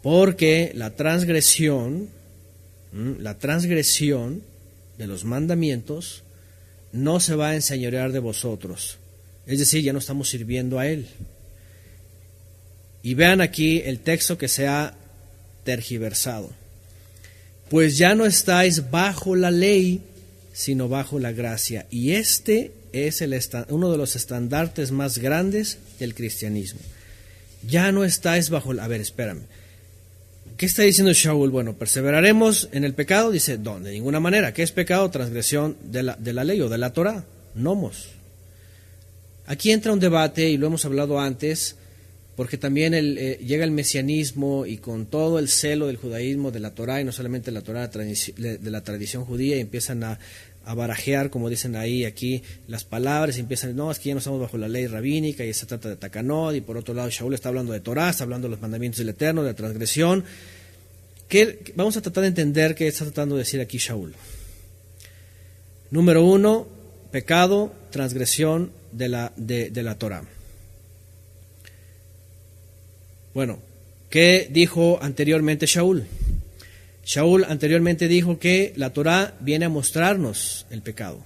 Porque la transgresión de los mandamientos no se va a enseñorear de vosotros. Es decir, ya no estamos sirviendo a Él. Y vean aquí el texto que se ha tergiversado. Pues ya no estáis bajo la ley, sino bajo la gracia. Y este es uno de los estandartes más grandes del cristianismo. Ya no estáis bajo la... A ver, espérame. ¿Qué está diciendo Shaul? Bueno, perseveraremos en el pecado. Dice, no, de ninguna manera. ¿Qué es pecado? Transgresión de la ley o de la Torah. Nomos. Aquí entra un debate, y lo hemos hablado antes, porque también llega el mesianismo y con todo el celo del judaísmo, de la Torah, y no solamente la Torah, de la tradición judía, y empiezan a barajear, como dicen ahí, aquí, las palabras, y empiezan, no, es que ya no estamos bajo la ley rabínica, y se trata de takanot, y por otro lado Shaul está hablando de Torah, está hablando de los mandamientos del Eterno, de la transgresión. Vamos a tratar de entender qué está tratando de decir aquí Shaul. Número 1, pecado, transgresión de la Torah. Bueno, ¿qué dijo anteriormente Shaul? Shaul anteriormente dijo que la Torah viene a mostrarnos el pecado.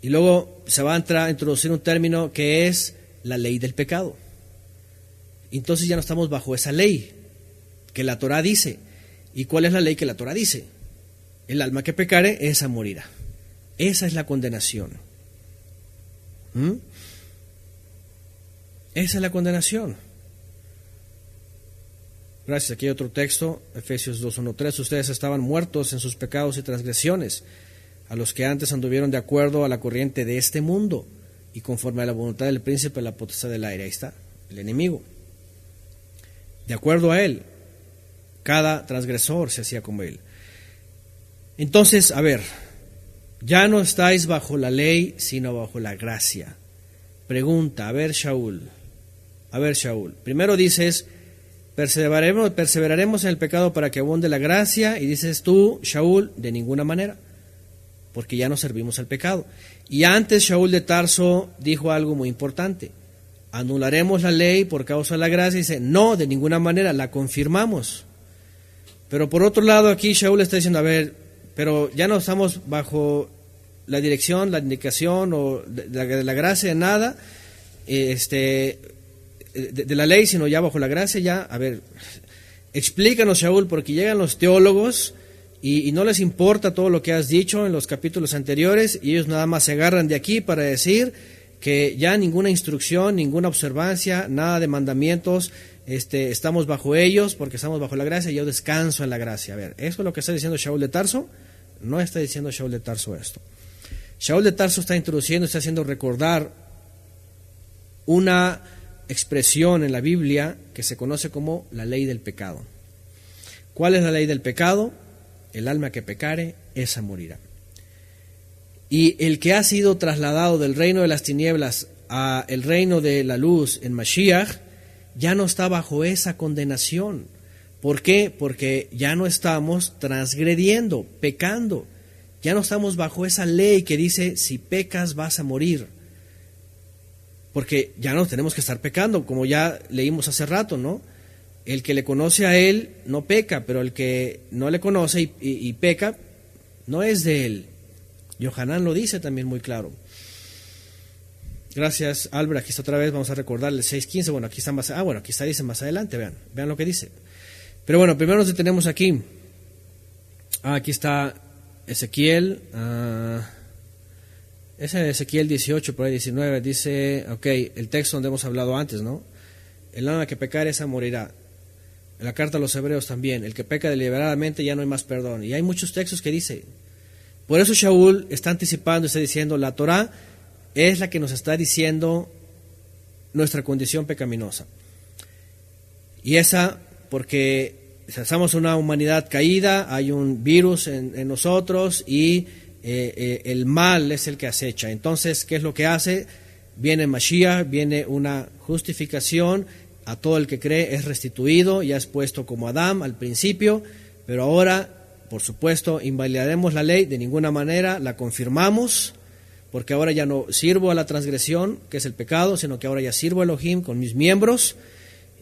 Y luego se va a introducir un término que es la ley del pecado. Entonces ya no estamos bajo esa ley que la Torah dice. ¿Y cuál es la ley que la Torah dice? El alma que pecare, esa morirá. Esa es la condenación. Esa es la condenación. Gracias. Aquí hay otro texto, Efesios 2:1-3. Ustedes estaban muertos en sus pecados y transgresiones, a los que antes anduvieron de acuerdo a la corriente de este mundo y conforme a la voluntad del príncipe de la potestad del aire. Ahí está, el enemigo. De acuerdo a él, cada transgresor se hacía como él. Entonces, a ver, ya no estáis bajo la ley, sino bajo la gracia. Pregunta, a ver, Shaul. Primero dices, perseveraremos en el pecado para que abunde la gracia, y dices tú, Shaul, de ninguna manera, porque ya no servimos al pecado. Y antes Shaul de Tarso dijo algo muy importante: anularemos la ley por causa de la gracia. Y dice, no, de ninguna manera, la confirmamos. Pero por otro lado aquí Shaul está diciendo, a ver, pero ya no estamos bajo la dirección, la indicación o de la gracia, de nada, de la ley, sino ya bajo la gracia. Ya, a ver, explícanos, Shaul, porque llegan los teólogos y no les importa todo lo que has dicho en los capítulos anteriores, y ellos nada más se agarran de aquí para decir que ya ninguna instrucción, ninguna observancia, nada de mandamientos, estamos bajo ellos porque estamos bajo la gracia y yo descanso en la gracia. A ver, ¿eso es lo que está diciendo Shaul de Tarso? No está diciendo Shaul de Tarso esto. Shaul de Tarso está introduciendo, está haciendo recordar una expresión en la Biblia que se conoce como la ley del pecado. ¿Cuál es la ley del pecado? El alma que pecare, esa morirá. Y el que ha sido trasladado del reino de las tinieblas a el reino de la luz en Mashiach, ya no está bajo esa condenación. ¿Por qué? Porque ya no estamos transgrediendo, pecando. Ya no estamos bajo esa ley que dice, si pecas vas a morir. Porque ya no tenemos que estar pecando, como ya leímos hace rato, ¿no? El que le conoce a Él no peca, pero el que no le conoce y peca, no es de Él. Yohanan lo dice también muy claro. Gracias, Albert. Aquí está otra vez, vamos a recordarle el 6.15. Bueno, aquí está aquí está, dice más adelante, vean lo que dice. Pero bueno, primero nos detenemos aquí. Aquí está Ezequiel. Ese de Ezequiel 18, por ahí 19, dice, ok, el texto donde hemos hablado antes, ¿no? El alma que pecare, esa morirá. En la carta a los hebreos también, el que peca deliberadamente ya no hay más perdón. Y hay muchos textos que dice. Por eso Shaul está anticipando, está diciendo, la Torah es la que nos está diciendo nuestra condición pecaminosa. Y esa, porque somos una humanidad caída, hay un virus en nosotros y el mal es el que acecha. Entonces, ¿qué es lo que hace? Viene Mashiach, viene una justificación, a todo el que cree es restituido, ya es puesto como Adán al principio, pero ahora, por supuesto, invalidaremos la ley de ninguna manera, la confirmamos, porque ahora ya no sirvo a la transgresión, que es el pecado, sino que ahora ya sirvo a Elohim con mis miembros,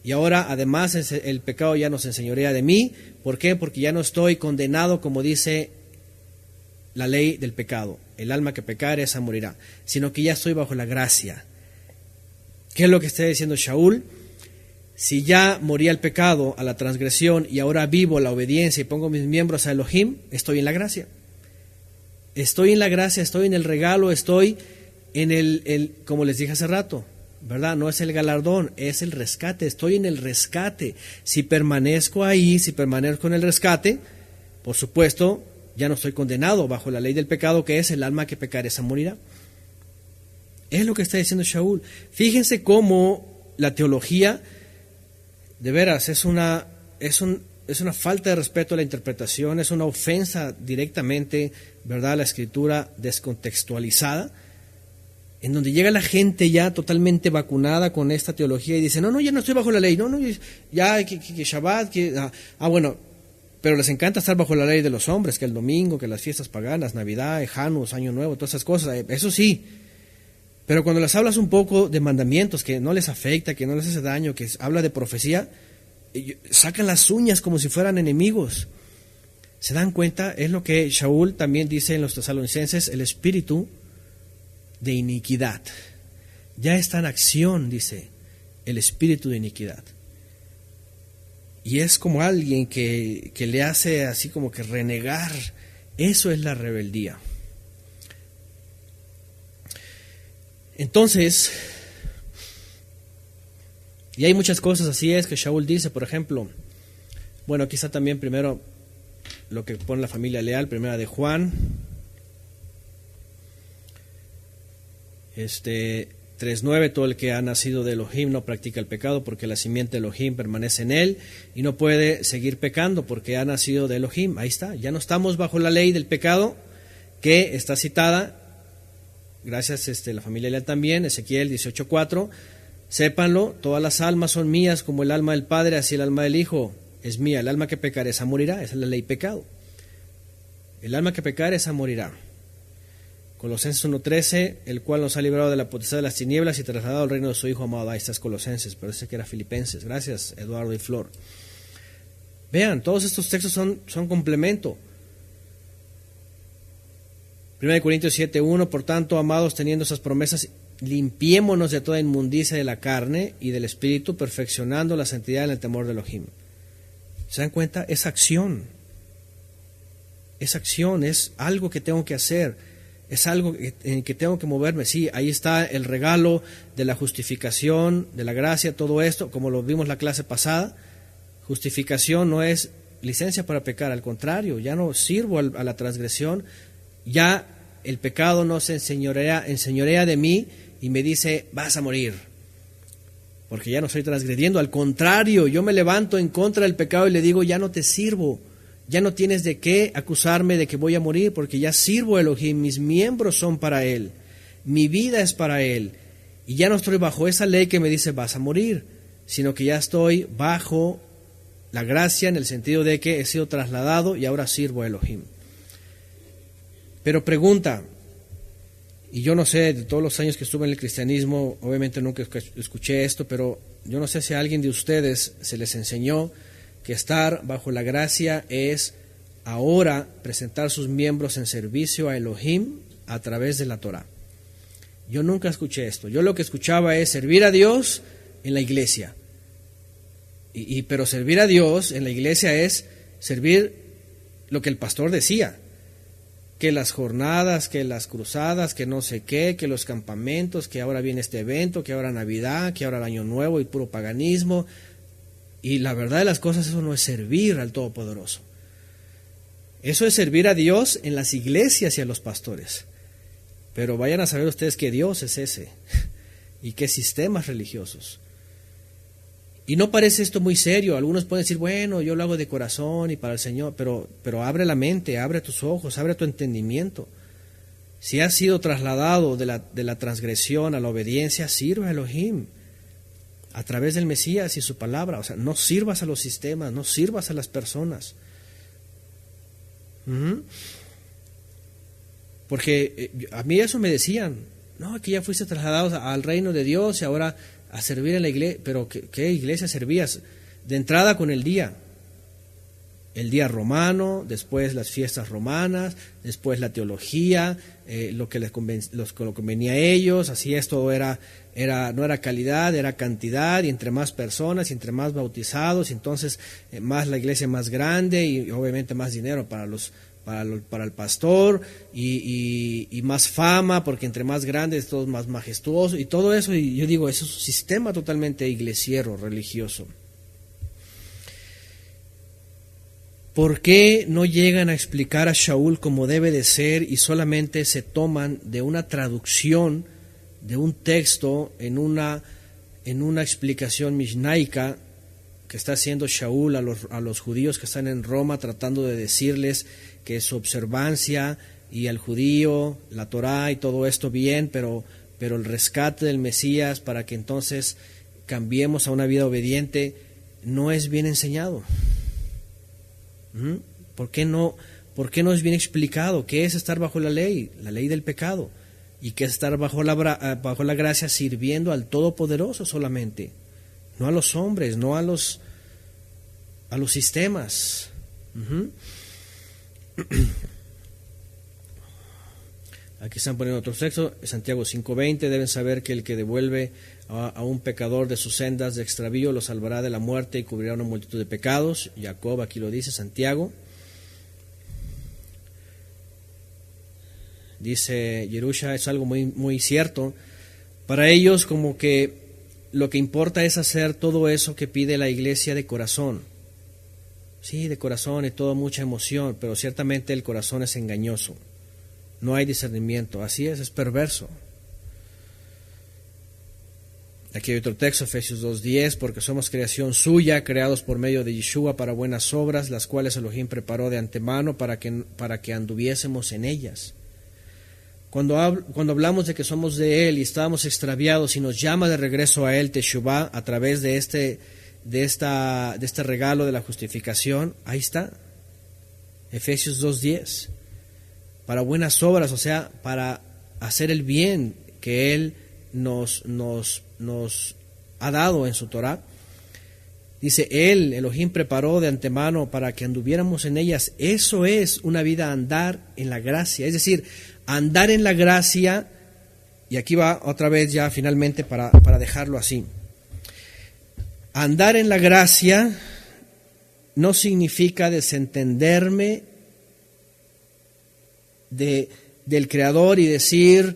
y ahora además el pecado ya no se enseñorea de mí. ¿Por qué? Porque ya no estoy condenado como dice la ley del pecado, el alma que pecare esa morirá, sino que ya estoy bajo la gracia. ¿Qué es lo que está diciendo Shaul? Si ya moría el pecado a la transgresión y ahora vivo la obediencia y pongo mis miembros a Elohim, estoy en la gracia. Estoy en la gracia, estoy en el regalo, estoy en el como les dije hace rato, ¿verdad? No es el galardón, es el rescate, estoy en el rescate. Si permanezco ahí, si permanezco en el rescate, por supuesto, ya no estoy condenado bajo la ley del pecado, que es el alma que pecare esa morirá. Es lo que está diciendo Shaul. Fíjense cómo la teología, de veras, es una falta de respeto a la interpretación, es una ofensa directamente, ¿verdad?, a la escritura descontextualizada, en donde llega la gente ya totalmente vacunada con esta teología y dice, no, ya no estoy bajo la ley, no, ya que Shabbat, bueno, pero les encanta estar bajo la ley de los hombres, que el domingo, que las fiestas paganas, Navidad, Janus, Año Nuevo, todas esas cosas, eso sí. Pero cuando les hablas un poco de mandamientos que no les afecta, que no les hace daño, que habla de profecía, sacan las uñas como si fueran enemigos. ¿Se dan cuenta? Es lo que Shaul también dice en los Tesalonicenses, el espíritu de iniquidad. Ya está en acción, dice, el espíritu de iniquidad. Y es como alguien que le hace así como que renegar. Eso es la rebeldía. Entonces, y hay muchas cosas así es que Shaul dice, por ejemplo, bueno, aquí está también primero lo que pone la familia leal, primera de Juan, 3:9, todo el que ha nacido de Elohim no practica el pecado porque la simiente de Elohim permanece en él y no puede seguir pecando porque ha nacido de Elohim. Ahí está, ya no estamos bajo la ley del pecado que está citada. Gracias la familia leal también, Ezequiel 18:4, sépanlo, todas las almas son mías como el alma del Padre, así el alma del Hijo es mía, el alma que pecare esa morirá, esa es la ley pecado, el alma que pecare esa morirá. Colosenses 1:13, el cual nos ha librado de la potestad de las tinieblas y trasladado al reino de su Hijo amado. Ahí está Colosenses, parece que era Filipenses. Gracias, Eduardo y Flor. Vean, todos estos textos son complemento. 1 Corintios 7:1, por tanto, amados, teniendo esas promesas, limpiémonos de toda inmundicia de la carne y del espíritu, perfeccionando la santidad en el temor de Elohim. ¿Se dan cuenta? Es acción. Es acción, es algo que tengo que hacer, es algo en que tengo que moverme. Sí, ahí está el regalo de la justificación, de la gracia, todo esto, como lo vimos la clase pasada. Justificación no es licencia para pecar, al contrario, ya no sirvo a la transgresión. Ya el pecado no se enseñorea de mí y me dice, vas a morir, porque ya no estoy transgrediendo. Al contrario, yo me levanto en contra del pecado y le digo, ya no te sirvo, ya no tienes de qué acusarme de que voy a morir, porque ya sirvo a Elohim, mis miembros son para Él, mi vida es para Él, y ya no estoy bajo esa ley que me dice, vas a morir, sino que ya estoy bajo la gracia en el sentido de que he sido trasladado y ahora sirvo a Elohim. Pero pregunta, y yo no sé, de todos los años que estuve en el cristianismo, obviamente nunca escuché esto, pero yo no sé si a alguien de ustedes se les enseñó que estar bajo la gracia es ahora presentar sus miembros en servicio a Elohim a través de la Torah. Yo nunca escuché esto. Yo lo que escuchaba es servir a Dios en la iglesia. Pero servir a Dios en la iglesia es servir lo que el pastor decía. Que las jornadas, que las cruzadas, que no sé qué, que los campamentos, que ahora viene este evento, que ahora Navidad, que ahora el Año Nuevo y puro paganismo. Y la verdad de las cosas, eso no es servir al Todopoderoso. Eso es servir a Dios en las iglesias y a los pastores. Pero vayan a saber ustedes que Dios es ese y qué sistemas religiosos. Y no parece esto muy serio. Algunos pueden decir, bueno, yo lo hago de corazón y para el Señor, pero abre la mente, abre tus ojos, abre tu entendimiento. Si has sido trasladado de la transgresión a la obediencia, sirve a Elohim a través del Mesías y su palabra. O sea, no sirvas a los sistemas, no sirvas a las personas. Porque a mí eso me decían, no, que ya fuiste trasladado al reino de Dios y ahora a servir en la iglesia. Pero ¿qué iglesia servías? De entrada con el día romano, después las fiestas romanas, después la teología, lo que les convenía a ellos. Así esto no era calidad, era cantidad, y entre más personas y entre más bautizados, entonces más la iglesia más grande y obviamente más dinero para el pastor y más fama, porque entre más grandes todo más majestuoso y todo eso. Y yo digo, eso es un sistema totalmente iglesiero, religioso. ¿Por qué no llegan a explicar a Shaul como debe de ser y solamente se toman de una traducción de un texto en una explicación mishnaica que está haciendo Shaul a los judíos que están en Roma, tratando de decirles que su observancia y al judío, la Torá y todo esto bien, pero el rescate del Mesías para que entonces cambiemos a una vida obediente no es bien enseñado? ¿Por qué no es bien explicado qué es estar bajo la ley del pecado, y qué es estar bajo la gracia sirviendo al Todopoderoso solamente, no a los hombres, no a los sistemas? Aquí están poniendo otro texto, Santiago 5:20, deben saber que el que devuelve a un pecador de sus sendas de extravío lo salvará de la muerte y cubrirá una multitud de pecados. Jacob aquí lo dice, Santiago. Dice Yerusha, es algo muy, muy cierto. Para ellos como que lo que importa es hacer todo eso que pide la iglesia de corazón. Sí, de corazón y todo, mucha emoción, pero ciertamente el corazón es engañoso. No hay discernimiento, así es perverso. Aquí hay otro texto, Efesios 2:10, porque somos creación suya, creados por medio de Yeshua para buenas obras, las cuales Elohim preparó de antemano para que anduviésemos en ellas. Cuando hablamos de que somos de Él y estábamos extraviados y nos llama de regreso a Él, Teshuvah, a través de este regalo de la justificación, ahí está, Efesios 2:10, para buenas obras, o sea, para hacer el bien que Él nos ha dado en su Torah. Dice, Él, Elohim, preparó de antemano para que anduviéramos en ellas. Eso es una vida, andar en la gracia, es decir, andar en la gracia. Y aquí va otra vez ya finalmente para dejarlo así. Andar en la gracia no significa desentenderme del Creador y decir,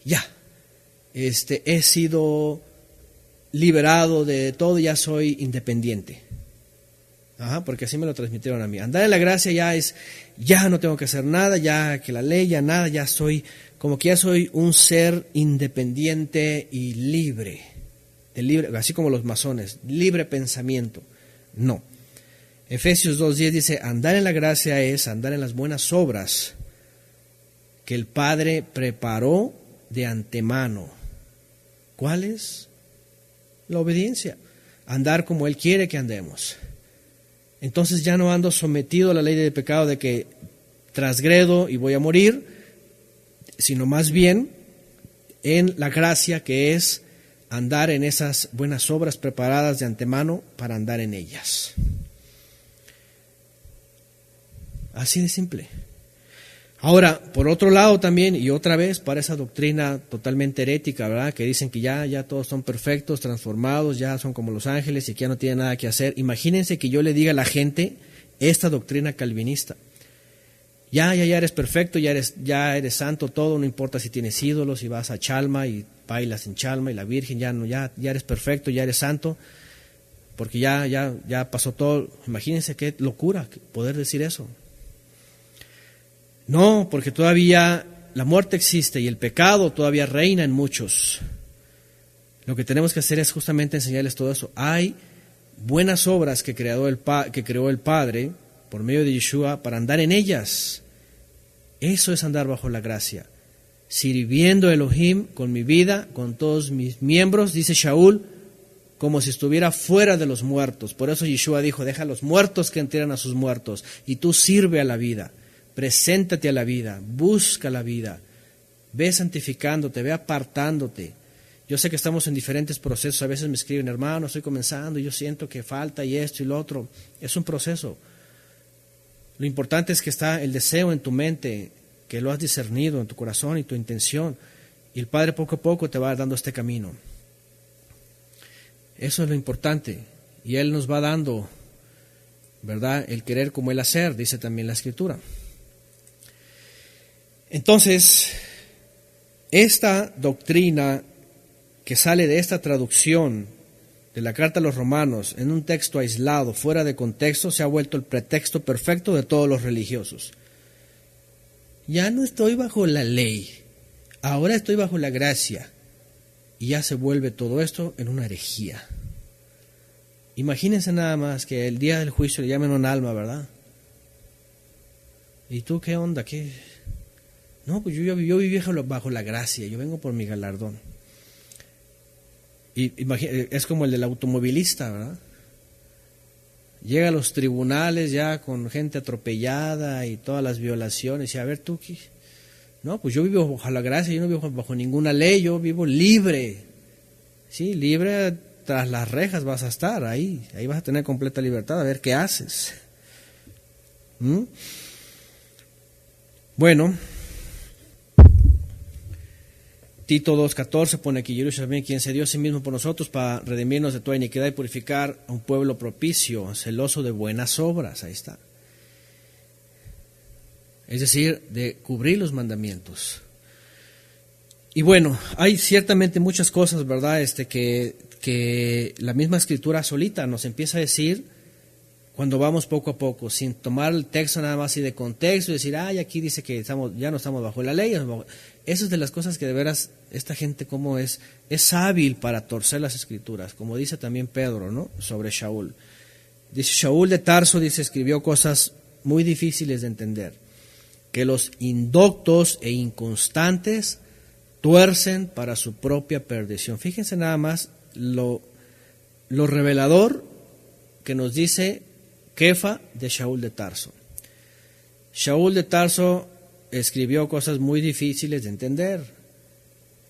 ya, he sido liberado de todo, ya soy independiente. Porque así me lo transmitieron a mí. Andar en la gracia ya no tengo que hacer nada, ya que la ley, ya nada, ya soy, como que ya soy un ser independiente y libre, así como los masones, libre pensamiento. No. Efesios 2:10 dice, andar en la gracia es andar en las buenas obras que el Padre preparó de antemano. ¿Cuáles? la obediencia, andar como Él quiere que andemos. Entonces ya no ando sometido a la ley del pecado de que transgredo y voy a morir, sino más bien en la gracia que es andar en esas buenas obras preparadas de antemano para andar en ellas. Así de simple. Ahora, por otro lado también, y otra vez, para esa doctrina totalmente herética, ¿verdad? Que dicen que ya todos son perfectos, transformados, ya son como los ángeles y que ya no tienen nada que hacer. Imagínense que yo le diga a la gente esta doctrina calvinista. Ya eres perfecto, ya eres santo, todo, no importa si tienes ídolos, si vas a Chalma y bailas en Chalma y la Virgen, ya eres perfecto, ya eres santo, porque ya pasó todo. Imagínense qué locura poder decir eso. No, porque todavía la muerte existe y el pecado todavía reina en muchos. Lo que tenemos que hacer es justamente enseñarles todo eso. Hay buenas obras que creó el Padre por medio de Yeshua para andar en ellas. Eso es andar bajo la gracia. Sirviendo a Elohim con mi vida, con todos mis miembros, dice Shaul, como si estuviera fuera de los muertos. Por eso Yeshua dijo, deja a los muertos que entierran a sus muertos y tú sirve a la vida. Preséntate a la vida, busca la vida, ve santificándote, ve apartándote. Yo sé que estamos en diferentes procesos, a veces me escriben, hermano, estoy comenzando y yo siento que falta y esto y lo otro. Es un proceso. Lo importante es que está el deseo en tu mente, que lo has discernido en tu corazón y tu intención, y el Padre poco a poco te va dando este camino. Eso es lo importante, y Él nos va dando, ¿verdad?, el querer como el hacer, dice también la Escritura. Entonces, esta doctrina que sale de esta traducción de la carta a los romanos en un texto aislado, fuera de contexto, se ha vuelto el pretexto perfecto de todos los religiosos. Ya no estoy bajo la ley, ahora estoy bajo la gracia. Y ya se vuelve todo esto en una herejía. Imagínense nada más que el día del juicio le llamen un alma, ¿verdad? ¿Y tú qué onda? ¿Qué? No, pues yo viví bajo la gracia, yo vengo por mi galardón. Y es como el del automovilista, ¿verdad? Llega a los tribunales ya con gente atropellada y todas las violaciones, y a ver tú, ¿qué? No, pues yo vivo bajo la gracia, yo no vivo bajo ninguna ley, yo vivo libre. Sí, libre tras las rejas vas a estar, ahí vas a tener completa libertad, a ver qué haces. Bueno, Tito 2:14 pone aquí, Jerusalén, quien se dio a sí mismo por nosotros para redimirnos de toda iniquidad y purificar a un pueblo propicio, celoso de buenas obras, ahí está. Es decir, de cubrir los mandamientos. Y bueno, hay ciertamente muchas cosas, ¿verdad?, que la misma Escritura solita nos empieza a decir cuando vamos poco a poco, sin tomar el texto nada más y de contexto y decir, aquí dice que ya no estamos bajo la ley. Eso es de las cosas que de veras esta gente como es hábil para torcer las Escrituras, como dice también Pedro, ¿no?, sobre Shaul. Dice, Shaul de Tarso, escribió cosas muy difíciles de entender, que los indoctos e inconstantes tuercen para su propia perdición. Fíjense nada más lo revelador que nos dice Kefa de Shaul de Tarso. Shaul de Tarso escribió cosas muy difíciles de entender,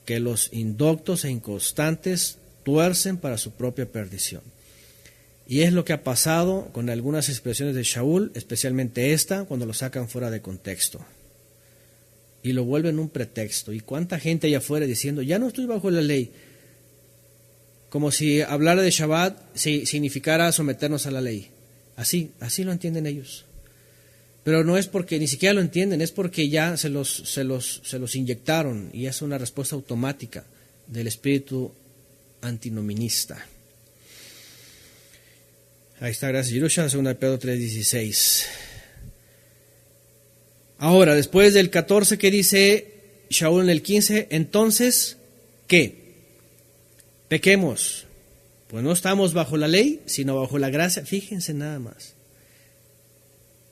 que los indoctos e inconstantes tuercen para su propia perdición. Y es lo que ha pasado con algunas expresiones de Shaul, especialmente esta, cuando lo sacan fuera de contexto y lo vuelven un pretexto. Y cuánta gente allá afuera diciendo, ya no estoy bajo la ley, como si hablar de Shabbat significara someternos a la ley. Así lo entienden ellos. Pero no es porque ni siquiera lo entienden, es porque ya se los inyectaron, y es una respuesta automática del espíritu antinominista. Ahí está, gracias Yerusha, 2 Pedro 3:16. Ahora, después del 14, ¿qué dice Shaul en el 15? Entonces, ¿qué? Pequemos. Pues no estamos bajo la ley, sino bajo la gracia. Fíjense nada más.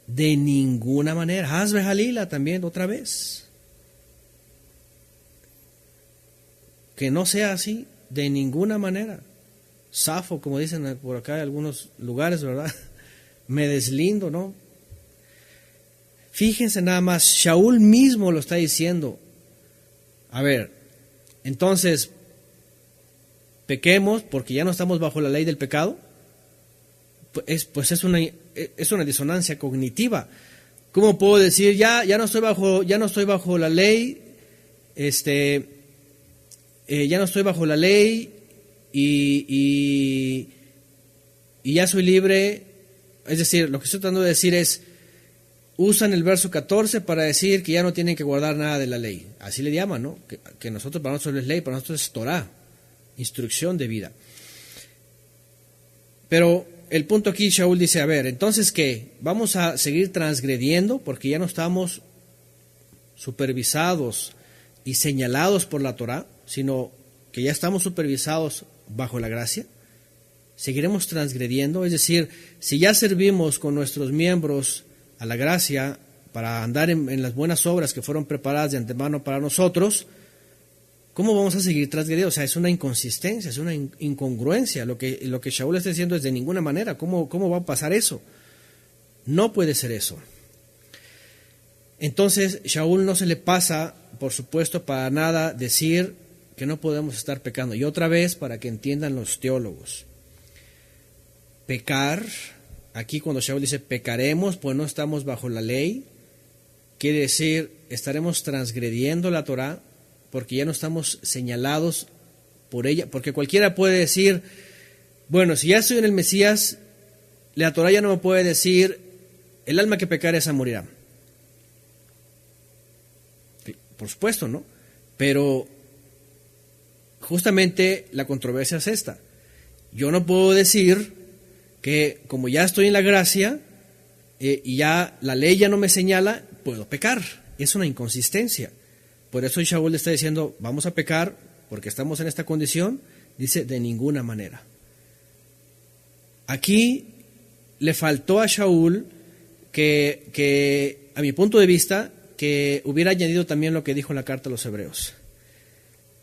De ninguna manera. Hazbe Jalila también otra vez. Que no sea así, de ninguna manera. zafo, como dicen por acá en algunos lugares, ¿verdad? Me deslindo, ¿no? Fíjense nada más, Shaul mismo lo está diciendo. A ver, entonces, pequemos porque ya no estamos bajo la ley del pecado. Pues es una disonancia cognitiva. ¿Cómo puedo decir ya no estoy bajo la ley, ya no estoy bajo la ley y ya soy libre? Es decir, lo que estoy tratando de decir es, usan el verso 14 para decir que ya no tienen que guardar nada de la ley. Así le llaman, ¿no? Que nosotros, para nosotros es ley, para nosotros es Torah, instrucción de vida. Pero el punto aquí, Shaul dice, a ver, entonces ¿qué? ¿Vamos a seguir transgrediendo porque ya no estamos supervisados y señalados por la Torah, sino que ya estamos supervisados bajo la gracia? ¿Seguiremos transgrediendo? Es decir, si ya servimos con nuestros miembros a la gracia para andar en las buenas obras que fueron preparadas de antemano para nosotros, ¿cómo vamos a seguir transgrediendo? O sea, es una inconsistencia, es una incongruencia. Lo que Shaul está diciendo es de ninguna manera. ¿Cómo va a pasar eso? No puede ser eso. Entonces, Shaul no se le pasa, por supuesto, para nada decir que no podemos estar pecando. Y otra vez, para que entiendan los teólogos, pecar, aquí cuando Shaul dice pecaremos, pues no estamos bajo la ley, quiere decir estaremos transgrediendo la Torah, porque ya no estamos señalados por ella, porque cualquiera puede decir, bueno, si ya estoy en el Mesías, la Torah ya no me puede decir, el alma que pecare esa morirá. Por supuesto, ¿no? Pero justamente la controversia es esta. Yo no puedo decir que como ya estoy en la gracia y ya la ley ya no me señala, puedo pecar. Es una inconsistencia. Por eso Shaul le está diciendo, vamos a pecar porque estamos en esta condición. Dice, de ninguna manera. Aquí le faltó a Shaul que a mi punto de vista, que hubiera añadido también lo que dijo en la carta a los Hebreos.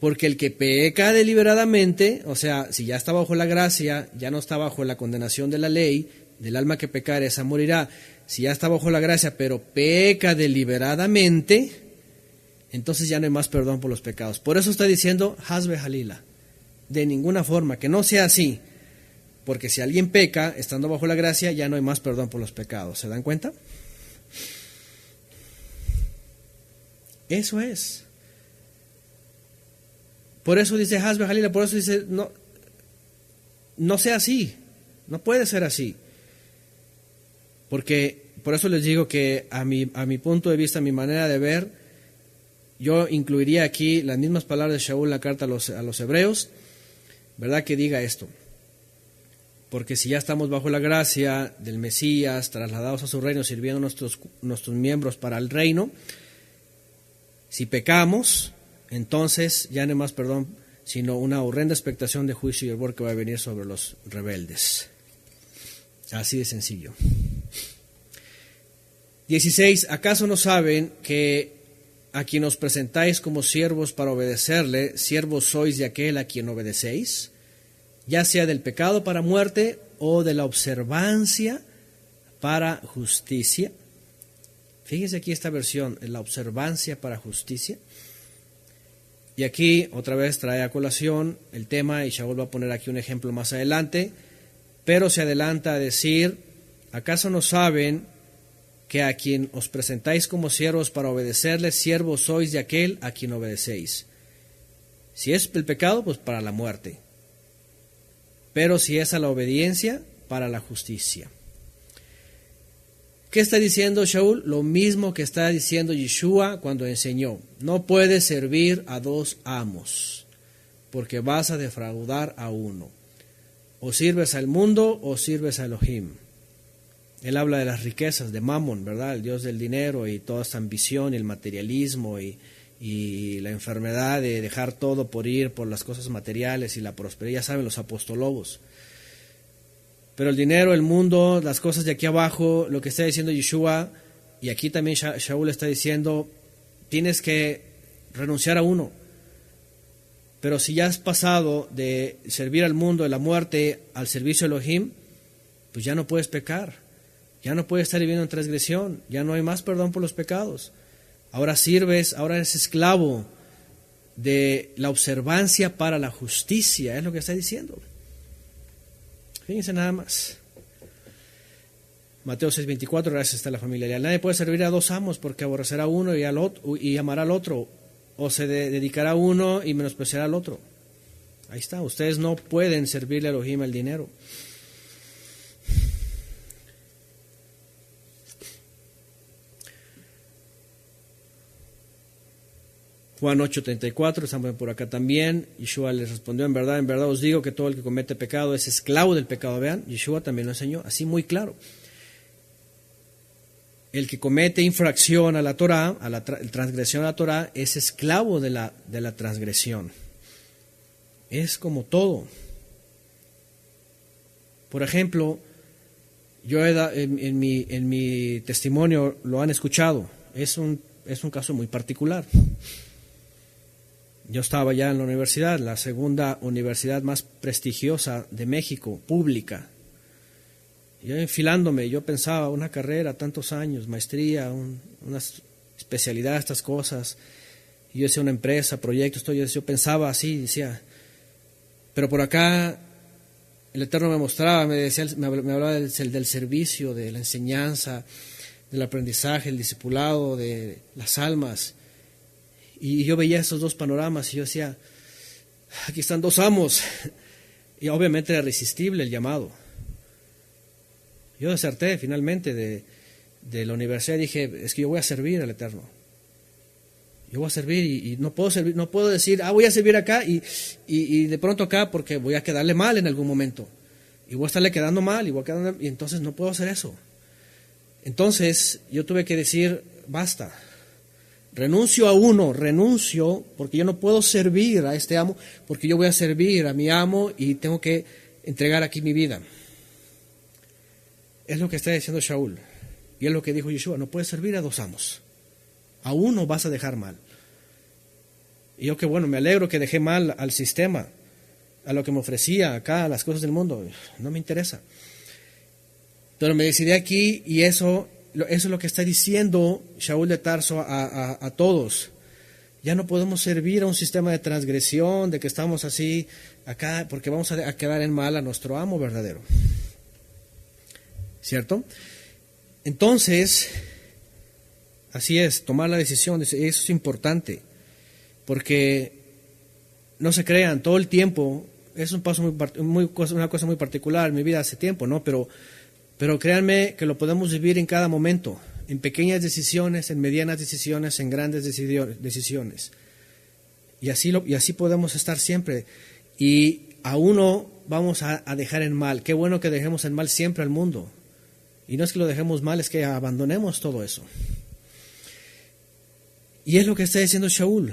Porque el que peca deliberadamente, o sea, si ya está bajo la gracia, ya no está bajo la condenación de la ley, del alma que pecare, esa morirá. Si ya está bajo la gracia, pero peca deliberadamente, entonces ya no hay más perdón por los pecados. Por eso está diciendo, Hasbe Halila, de ninguna forma, que no sea así. Porque si alguien peca, estando bajo la gracia, ya no hay más perdón por los pecados. ¿Se dan cuenta? Eso es. Por eso dice Hasbe Halila, por eso dice, no sea así, no puede ser así. Porque, por eso les digo que a mi punto de vista, a mi manera de ver, yo incluiría aquí las mismas palabras de Shaul en la carta a los Hebreos, ¿verdad? Que diga esto. Porque si ya estamos bajo la gracia del Mesías, trasladados a su reino, sirviendo nuestros miembros para el reino, si pecamos, entonces ya no hay más perdón, sino una horrenda expectación de juicio y hervor que va a venir sobre los rebeldes. Así de sencillo. 16. ¿Acaso no saben que a quien os presentáis como siervos para obedecerle, siervos sois de aquel a quien obedecéis, ya sea del pecado para muerte o de la observancia para justicia? Fíjense aquí esta versión, la observancia para justicia. Y aquí otra vez trae a colación el tema, y Shaul va a poner aquí un ejemplo más adelante, pero se adelanta a decir, ¿acaso no saben que a quien os presentáis como siervos para obedecerle, siervos sois de aquel a quien obedecéis? Si es el pecado, pues para la muerte, pero si es a la obediencia, para la justicia. ¿Qué está diciendo Shaul? Lo mismo que está diciendo Yeshua cuando enseñó. No puedes servir a dos amos, porque vas a defraudar a uno. O sirves al mundo o sirves a Elohim. Él habla de las riquezas, de Mamón, ¿verdad? El dios del dinero y toda esta ambición y el materialismo y la enfermedad de dejar todo por ir por las cosas materiales y la prosperidad. Ya saben, los apostolobos. Pero el dinero, el mundo, las cosas de aquí abajo, lo que está diciendo Yeshua, y aquí también Shaul está diciendo, tienes que renunciar a uno. Pero si ya has pasado de servir al mundo de la muerte al servicio de Elohim, pues ya no puedes pecar, ya no puedes estar viviendo en transgresión, ya no hay más perdón por los pecados. Ahora sirves, ahora eres esclavo de la observancia para la justicia, es lo que está diciendo. Fíjense nada más. Mateo 6:24, gracias está la familia leal. Nadie puede servir a dos amos porque aborrecerá a uno y amará al otro, o se dedicará a uno y menospreciará al otro. Ahí está, ustedes no pueden servirle a Elohim el dinero. Juan 8:34, estamos por acá también. Yeshua les respondió, en verdad os digo que todo el que comete pecado es esclavo del pecado. Vean, Yeshua también lo enseñó, así muy claro. El que comete infracción a la Torah, transgresión a la Torah, es esclavo de la transgresión. Es como todo. Por ejemplo, yo en mi testimonio lo han escuchado. Es un caso muy particular. Yo estaba ya en la universidad, la segunda universidad más prestigiosa de México, pública. Yo enfilándome, yo pensaba una carrera, tantos años, maestría, una especialidad, estas cosas. Y yo hacía una empresa, proyectos, todo. Yo pensaba así, decía. Pero por acá el Eterno me mostraba, me hablaba del servicio, de la enseñanza, del aprendizaje, el discipulado, de las almas. Y yo veía esos dos panoramas y yo decía, aquí están dos amos. Y obviamente era irresistible el llamado. Yo deserté finalmente de la universidad y dije, es que yo voy a servir al Eterno. Yo voy a servir y no puedo decir, voy a servir acá y de pronto acá porque voy a quedarle mal en algún momento. Y voy a estarle quedando mal y entonces no puedo hacer eso. Entonces yo tuve que decir, basta. Renuncio porque yo no puedo servir a este amo, porque yo voy a servir a mi amo y tengo que entregar aquí mi vida. Es lo que está diciendo Shaul. Y es lo que dijo Yeshua, no puedes servir a dos amos. A uno vas a dejar mal. Y yo que bueno, me alegro que dejé mal al sistema, a lo que me ofrecía acá, a las cosas del mundo. No me interesa. Pero me decidí aquí y eso es lo que está diciendo Shaul de Tarso a todos. Ya no podemos servir a un sistema de transgresión, de que estamos así acá, porque vamos a quedar en mal a nuestro amo verdadero. ¿Cierto? Entonces, así es, tomar la decisión, eso es importante, porque no se crean, todo el tiempo, es un paso una cosa muy particular en mi vida hace tiempo, ¿no? Pero créanme que lo podemos vivir en cada momento, en pequeñas decisiones, en medianas decisiones, en grandes decisiones. Y así podemos estar siempre. Y a uno vamos a dejar en mal. Qué bueno que dejemos en mal siempre al mundo. Y no es que lo dejemos mal, es que abandonemos todo eso. Y es lo que está diciendo Shaul.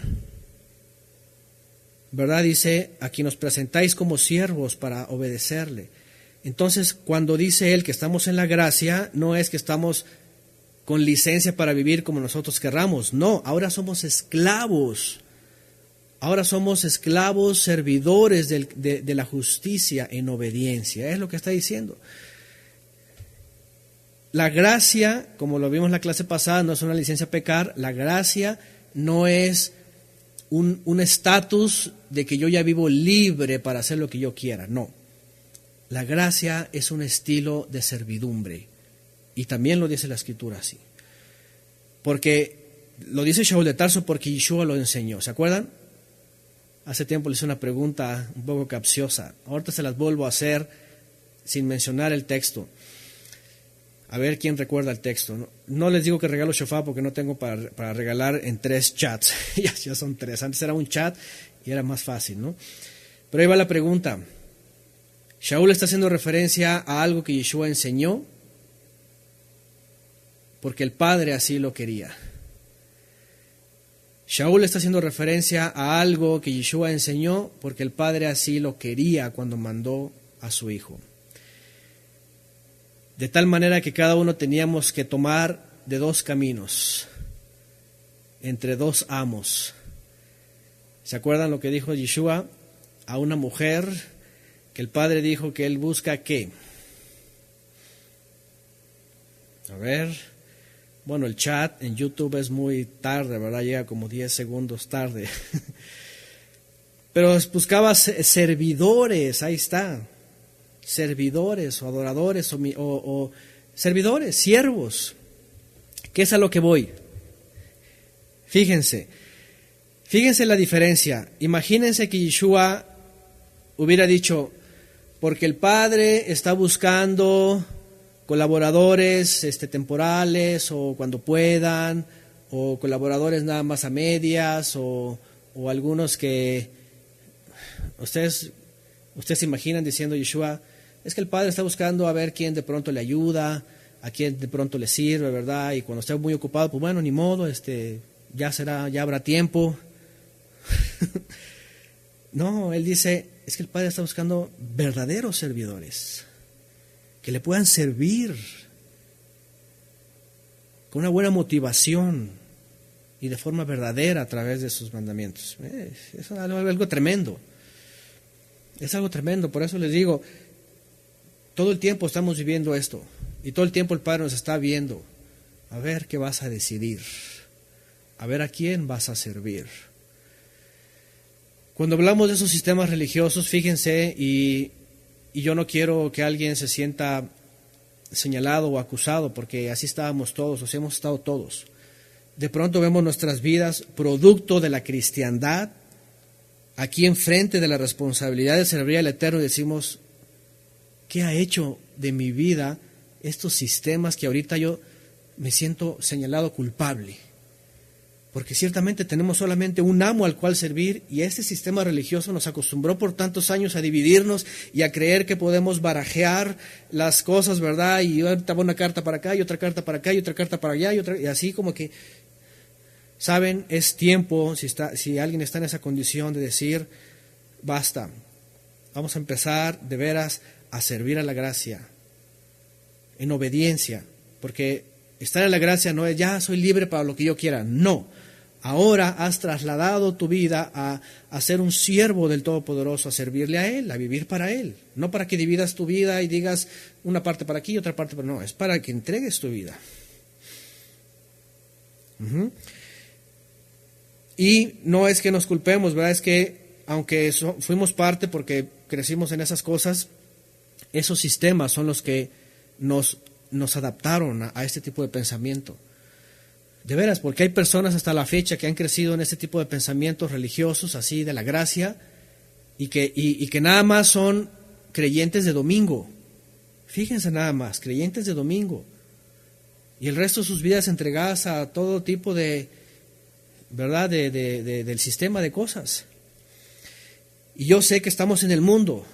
¿Verdad? Dice, a quien nos presentáis como siervos para obedecerle. Entonces, cuando dice él que estamos en la gracia, no es que estamos con licencia para vivir como nosotros querramos. No, ahora somos esclavos. Ahora somos esclavos servidores de la justicia en obediencia. Es lo que está diciendo. La gracia, como lo vimos en la clase pasada, no es una licencia a pecar. La gracia no es un estatus de que yo ya vivo libre para hacer lo que yo quiera. No. La gracia es un estilo de servidumbre. Y también lo dice la Escritura así. Porque lo dice Shaul de Tarso porque Yeshua lo enseñó. ¿Se acuerdan? Hace tiempo le hice una pregunta un poco capciosa. Ahorita se las vuelvo a hacer sin mencionar el texto. A ver quién recuerda el texto. No les digo que regalo shofar porque no tengo para regalar en 3 chats. Ya son 3. Antes era un chat y era más fácil, ¿no? Pero ahí va la pregunta. Shaul está haciendo referencia a algo que Yeshua enseñó porque el Padre así lo quería. Shaul está haciendo referencia a algo que Yeshua enseñó porque el Padre así lo quería cuando mandó a su Hijo. De tal manera que cada uno teníamos que tomar de 2 caminos, entre 2 amos. ¿Se acuerdan lo que dijo Yeshua a una mujer? Que el Padre dijo que Él busca ¿qué? A ver, bueno, el chat en YouTube es muy tarde, ¿verdad? Llega como 10 segundos tarde. Pero buscaba servidores, ahí está. Servidores o adoradores o servidores, siervos. ¿Qué es a lo que voy? Fíjense la diferencia. Imagínense que Yeshua hubiera dicho, porque el Padre está buscando colaboradores temporales o cuando puedan, o colaboradores nada más a medias, o algunos que ustedes se imaginan diciendo Yeshua, es que el Padre está buscando a ver quién de pronto le ayuda, a quién de pronto le sirve, ¿verdad? Y cuando esté muy ocupado, pues bueno, ni modo, ya habrá tiempo. No, Él dice, es que el Padre está buscando verdaderos servidores, que le puedan servir con una buena motivación y de forma verdadera a través de sus mandamientos. Es algo tremendo. Es algo tremendo, por eso les digo, todo el tiempo estamos viviendo esto, y todo el tiempo el Padre nos está viendo, a ver qué vas a decidir, a ver a quién vas a servir. Cuando hablamos de esos sistemas religiosos, fíjense, y yo no quiero que alguien se sienta señalado o acusado, porque así estábamos todos, así hemos estado todos. De pronto vemos nuestras vidas producto de la cristiandad, aquí enfrente de la responsabilidad de servir al Eterno, y decimos, ¿qué ha hecho de mi vida estos sistemas que ahorita yo me siento señalado culpable? Porque ciertamente tenemos solamente un amo al cual servir, y este sistema religioso nos acostumbró por tantos años a dividirnos y a creer que podemos barajear las cosas, ¿verdad? Y ahorita va una carta para acá y otra carta para acá y otra carta para allá y así como que, ¿saben? Es tiempo, si alguien está en esa condición, de decir, basta, vamos a empezar de veras a servir a la gracia, en obediencia, porque estar en la gracia no es ya soy libre para lo que yo quiera, no. Ahora has trasladado tu vida a ser un siervo del Todopoderoso, a servirle a Él, a vivir para Él, no para que dividas tu vida y digas una parte para aquí y otra parte para no, es para que entregues tu vida. Y no es que nos culpemos, ¿verdad? Es que aunque fuimos parte porque crecimos en esas cosas, esos sistemas son los que nos adaptaron a este tipo de pensamiento. De veras, porque hay personas hasta la fecha que han crecido en este tipo de pensamientos religiosos, así de la gracia, y que nada más son creyentes de domingo. Fíjense nada más, creyentes de domingo. Y el resto de sus vidas entregadas a todo tipo de, ¿verdad?, del sistema de cosas. Y yo sé que estamos en el mundo,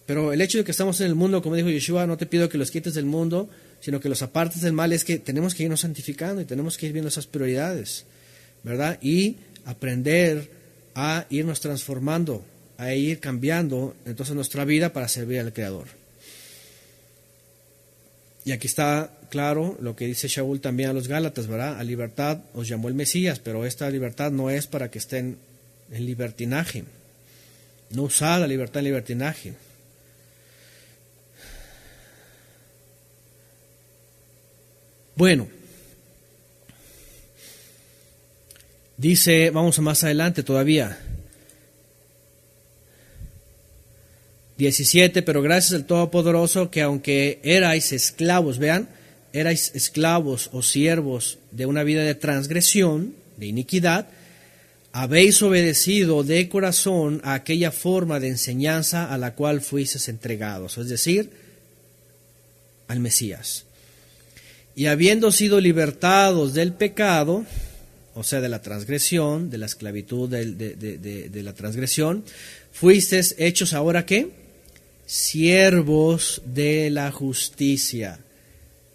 pero el hecho de que estamos en el mundo, como dijo Yeshua, no te pido que los quites del mundo, sino que los apartes del mal, es que tenemos que irnos santificando y tenemos que ir viendo esas prioridades, ¿verdad? Y aprender a irnos transformando, a ir cambiando entonces nuestra vida para servir al Creador. Y aquí está claro lo que dice Shaul también a los Gálatas, ¿verdad? A libertad os llamó el Mesías, pero esta libertad no es para que estén en libertinaje. No usar la libertad en libertinaje. Bueno, dice, vamos más adelante todavía, 17, pero gracias al Todopoderoso que aunque erais esclavos, vean, erais esclavos o siervos de una vida de transgresión, de iniquidad, habéis obedecido de corazón a aquella forma de enseñanza a la cual fuisteis entregados, es decir, al Mesías. Y habiendo sido libertados del pecado, o sea, de la transgresión, de la esclavitud de la transgresión, fuisteis hechos ahora ¿qué? Siervos de la justicia.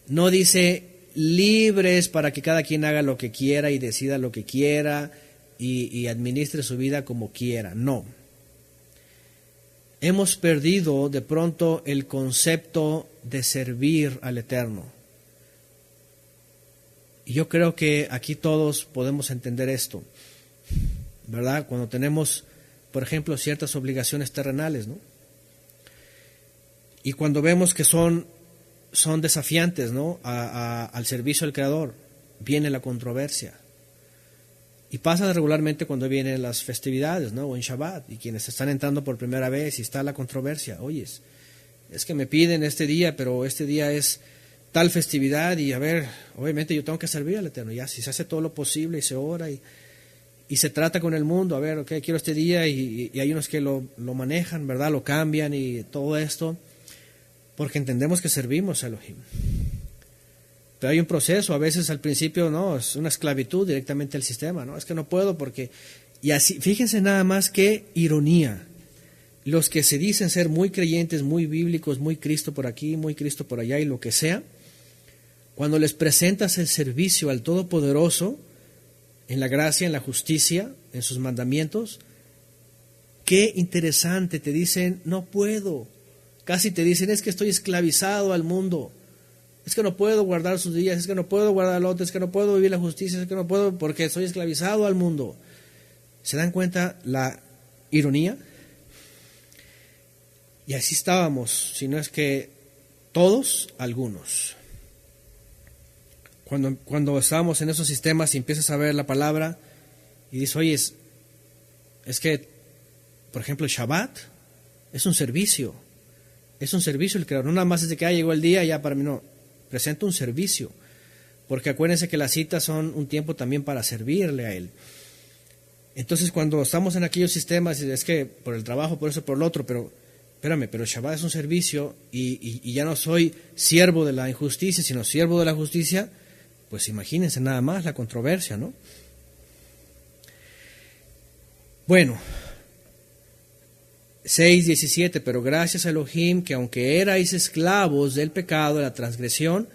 No dice libres para que cada quien haga lo que quiera y decida lo que quiera y administre su vida como quiera. No. Hemos perdido de pronto el concepto de servir al Eterno. Y yo creo que aquí todos podemos entender esto. ¿verdad? Cuando tenemos, por ejemplo, ciertas obligaciones terrenales, ¿no? Y cuando vemos que son desafiantes, ¿no? Al servicio del Creador, viene la controversia. Y pasa regularmente cuando vienen las festividades, ¿no? O en Shabbat, y quienes están entrando por primera vez y está la controversia. Oyes, es que me piden este día, pero este día es tal festividad y a ver, obviamente yo tengo que servir al Eterno. Ya, si se hace todo lo posible y se ora y se trata con el mundo, a ver, ok, quiero este día y hay unos que lo manejan, ¿verdad? Lo cambian y todo esto, porque entendemos que servimos a Elohim. Pero hay un proceso, a veces al principio no, es una esclavitud directamente al sistema, ¿no? Es que no puedo porque... Y así, fíjense nada más qué ironía. Los que se dicen ser muy creyentes, muy bíblicos, muy Cristo por aquí, muy Cristo por allá y lo que sea, cuando les presentas el servicio al Todopoderoso, en la gracia, en la justicia, en sus mandamientos, qué interesante, te dicen, no puedo. Casi te dicen, es que estoy esclavizado al mundo. Es que no puedo guardar sus días, es que no puedo guardar el otro, es que no puedo vivir la justicia, es que no puedo porque estoy esclavizado al mundo. ¿Se dan cuenta la ironía? Y así estábamos, si no es que todos, algunos. Cuando estábamos en esos sistemas y empiezas a ver la palabra y dices, oye, es que, por ejemplo, el Shabbat es un servicio el Creador. No nada más es de que llegó el día, ya para mí no. Presenta un servicio, porque acuérdense que las citas son un tiempo también para servirle a Él. Entonces cuando estamos en aquellos sistemas, es que por el trabajo, por eso, por el otro, pero espérame, pero el Shabbat es un servicio y ya no soy siervo de la injusticia, sino siervo de la justicia, pues imagínense nada más la controversia, ¿no? Bueno, 6:17, pero gracias a Elohim que aunque erais esclavos del pecado, de la transgresión,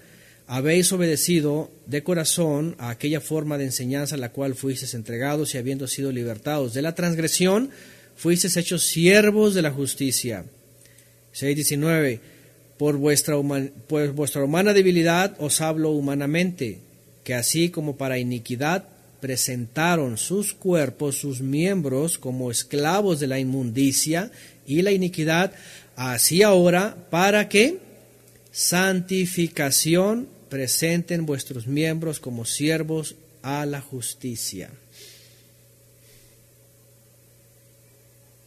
habéis obedecido de corazón a aquella forma de enseñanza a la cual fuisteis entregados y habiendo sido libertados de la transgresión, fuisteis hechos siervos de la justicia. 6:19, por vuestra humana debilidad os hablo humanamente, que así como para iniquidad presentaron sus cuerpos, sus miembros, como esclavos de la inmundicia y la iniquidad, así ahora, para que santificación presenten vuestros miembros como siervos a la justicia.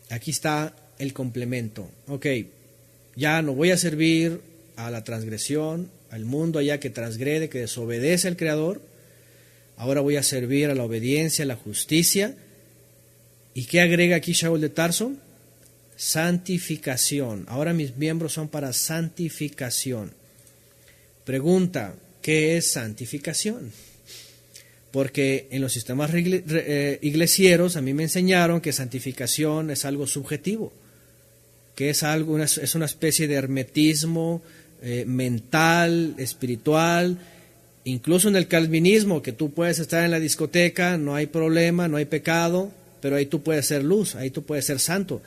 Aquí está el complemento. Ok, ya no voy a servir a la transgresión, al mundo allá que transgrede, que desobedece al Creador. Ahora voy a servir a la obediencia, a la justicia. ¿Y qué agrega aquí Shaul de Tarso? Santificación. Ahora mis miembros son para santificación. Pregunta, ¿qué es santificación? Porque en los sistemas iglesieros a mí me enseñaron que santificación es algo subjetivo, que es una especie de hermetismo mental, espiritual. Incluso en el calvinismo, que tú puedes estar en la discoteca, no hay problema, no hay pecado, pero ahí tú puedes ser luz, ahí tú puedes ser santo.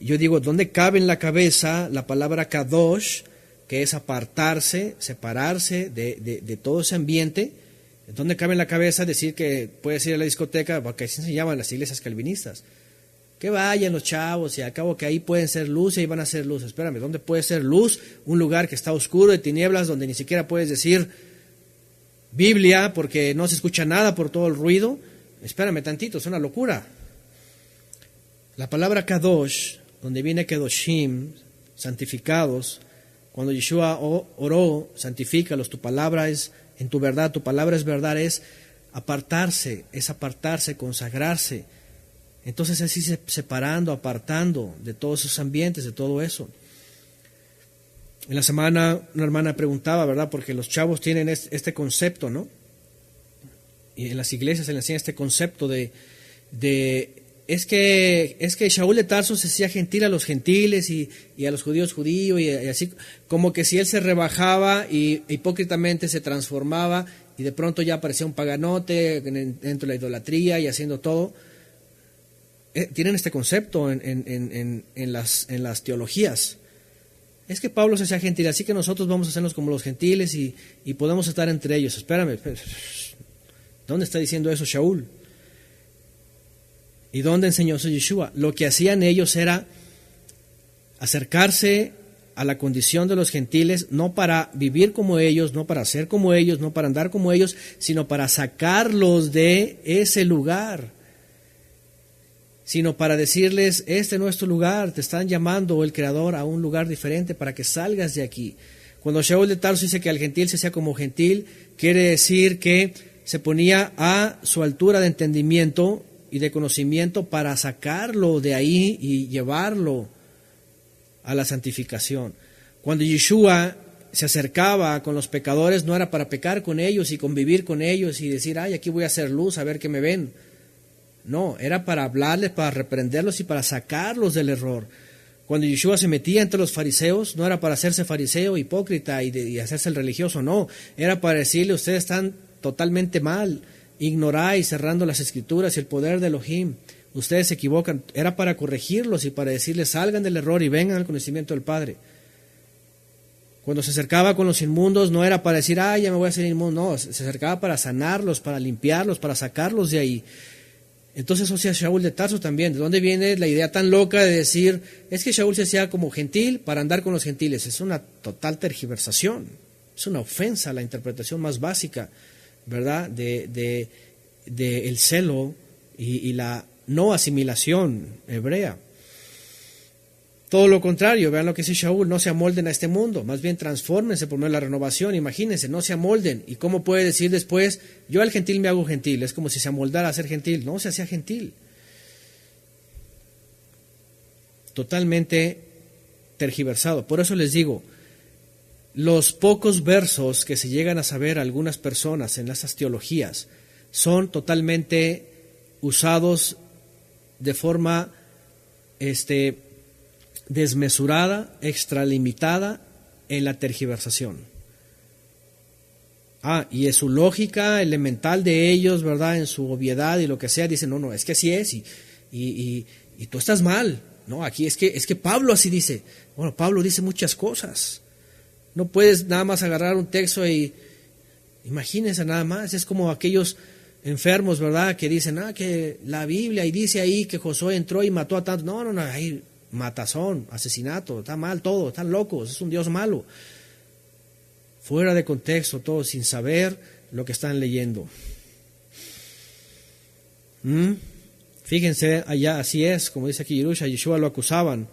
Yo digo, ¿dónde cabe en la cabeza la palabra kadosh, que es apartarse, separarse de todo ese ambiente? ¿Dónde cabe en la cabeza decir que puedes ir a la discoteca? Porque así se llaman las iglesias calvinistas. Que vayan los chavos y al cabo que ahí pueden ser luz y ahí van a ser luz. Espérame, ¿dónde puede ser luz? Un lugar que está oscuro, de tinieblas, donde ni siquiera puedes decir Biblia, porque no se escucha nada por todo el ruido. Espérame tantito, es una locura. La palabra Kadosh, donde viene Kedoshim, santificados, cuando Yeshua oró, santifícalos, tu palabra es en tu verdad, tu palabra es verdad, es apartarse, consagrarse. Entonces así separando, apartando de todos esos ambientes, de todo eso. En la semana una hermana preguntaba, ¿verdad? Porque los chavos tienen este concepto, ¿no? Y en las iglesias se les enseña este concepto de es que Shaul de Tarso se hacía gentil a los gentiles y a los judíos y así, como que si él se rebajaba y hipócritamente se transformaba y de pronto ya aparecía un paganote dentro de la idolatría y haciendo todo. Tienen este concepto en las teologías. Es que Pablo se hacía gentil, así que nosotros vamos a hacernos como los gentiles y podemos estar entre ellos. Espérame, ¿dónde está diciendo eso Shaul? ¿Y dónde enseñó eso Yeshua? Lo que hacían ellos era acercarse a la condición de los gentiles, no para vivir como ellos, no para ser como ellos, no para andar como ellos, sino para sacarlos de ese lugar, sino para decirles, este no es tu lugar, te están llamando el Creador a un lugar diferente para que salgas de aquí. Cuando Shaul de Tarso dice que al gentil se hacía como gentil, quiere decir que se ponía a su altura de entendimiento y de conocimiento para sacarlo de ahí y llevarlo a la santificación. Cuando Yeshua se acercaba con los pecadores, no era para pecar con ellos y convivir con ellos y decir, ay, aquí voy a hacer luz, a ver qué me ven. No, era para hablarles, para reprenderlos y para sacarlos del error. Cuando Yeshua se metía entre los fariseos, no era para hacerse fariseo, hipócrita y hacerse el religioso, no. Era para decirle, ustedes están totalmente mal, ignoráis cerrando las escrituras y el poder de Elohim. Ustedes se equivocan. Era para corregirlos y para decirles, salgan del error y vengan al conocimiento del Padre. Cuando se acercaba con los inmundos, no era para decir, ay, ya me voy a hacer inmundo. No, se acercaba para sanarlos, para limpiarlos, para sacarlos de ahí. Entonces eso hacía Shaul de Tarso también. ¿De dónde viene la idea tan loca de decir, es que Shaul se hacía como gentil para andar con los gentiles? Es una total tergiversación. Es una ofensa a la interpretación más básica, ¿verdad? De el celo y la no asimilación hebrea. Todo lo contrario, vean lo que dice Shaul, no se amolden a este mundo, más bien transfórmense por medio de la renovación, imagínense, no se amolden. ¿Y cómo puede decir después, yo al gentil me hago gentil? Es como si se amoldara a ser gentil, no se hacía gentil. Totalmente tergiversado. Por eso les digo, los pocos versos que se llegan a saber algunas personas en esas teologías son totalmente usados de forma desmesurada, extralimitada en la tergiversación. Y en su lógica elemental de ellos, ¿verdad? En su obviedad y lo que sea, dicen, no, es que así es y tú estás mal. No, aquí es que Pablo así dice. Bueno, Pablo dice muchas cosas. No puedes nada más agarrar un texto y imagínense nada más, es como aquellos enfermos, ¿verdad? Que dicen, que la Biblia y dice ahí que Josué entró y mató a tantos. No, ahí matazón, asesinato, está mal todo, están locos, es un Dios malo. Fuera de contexto, todo sin saber lo que están leyendo. Fíjense, allá así es, como dice aquí Yerusha, Yeshua lo acusaban.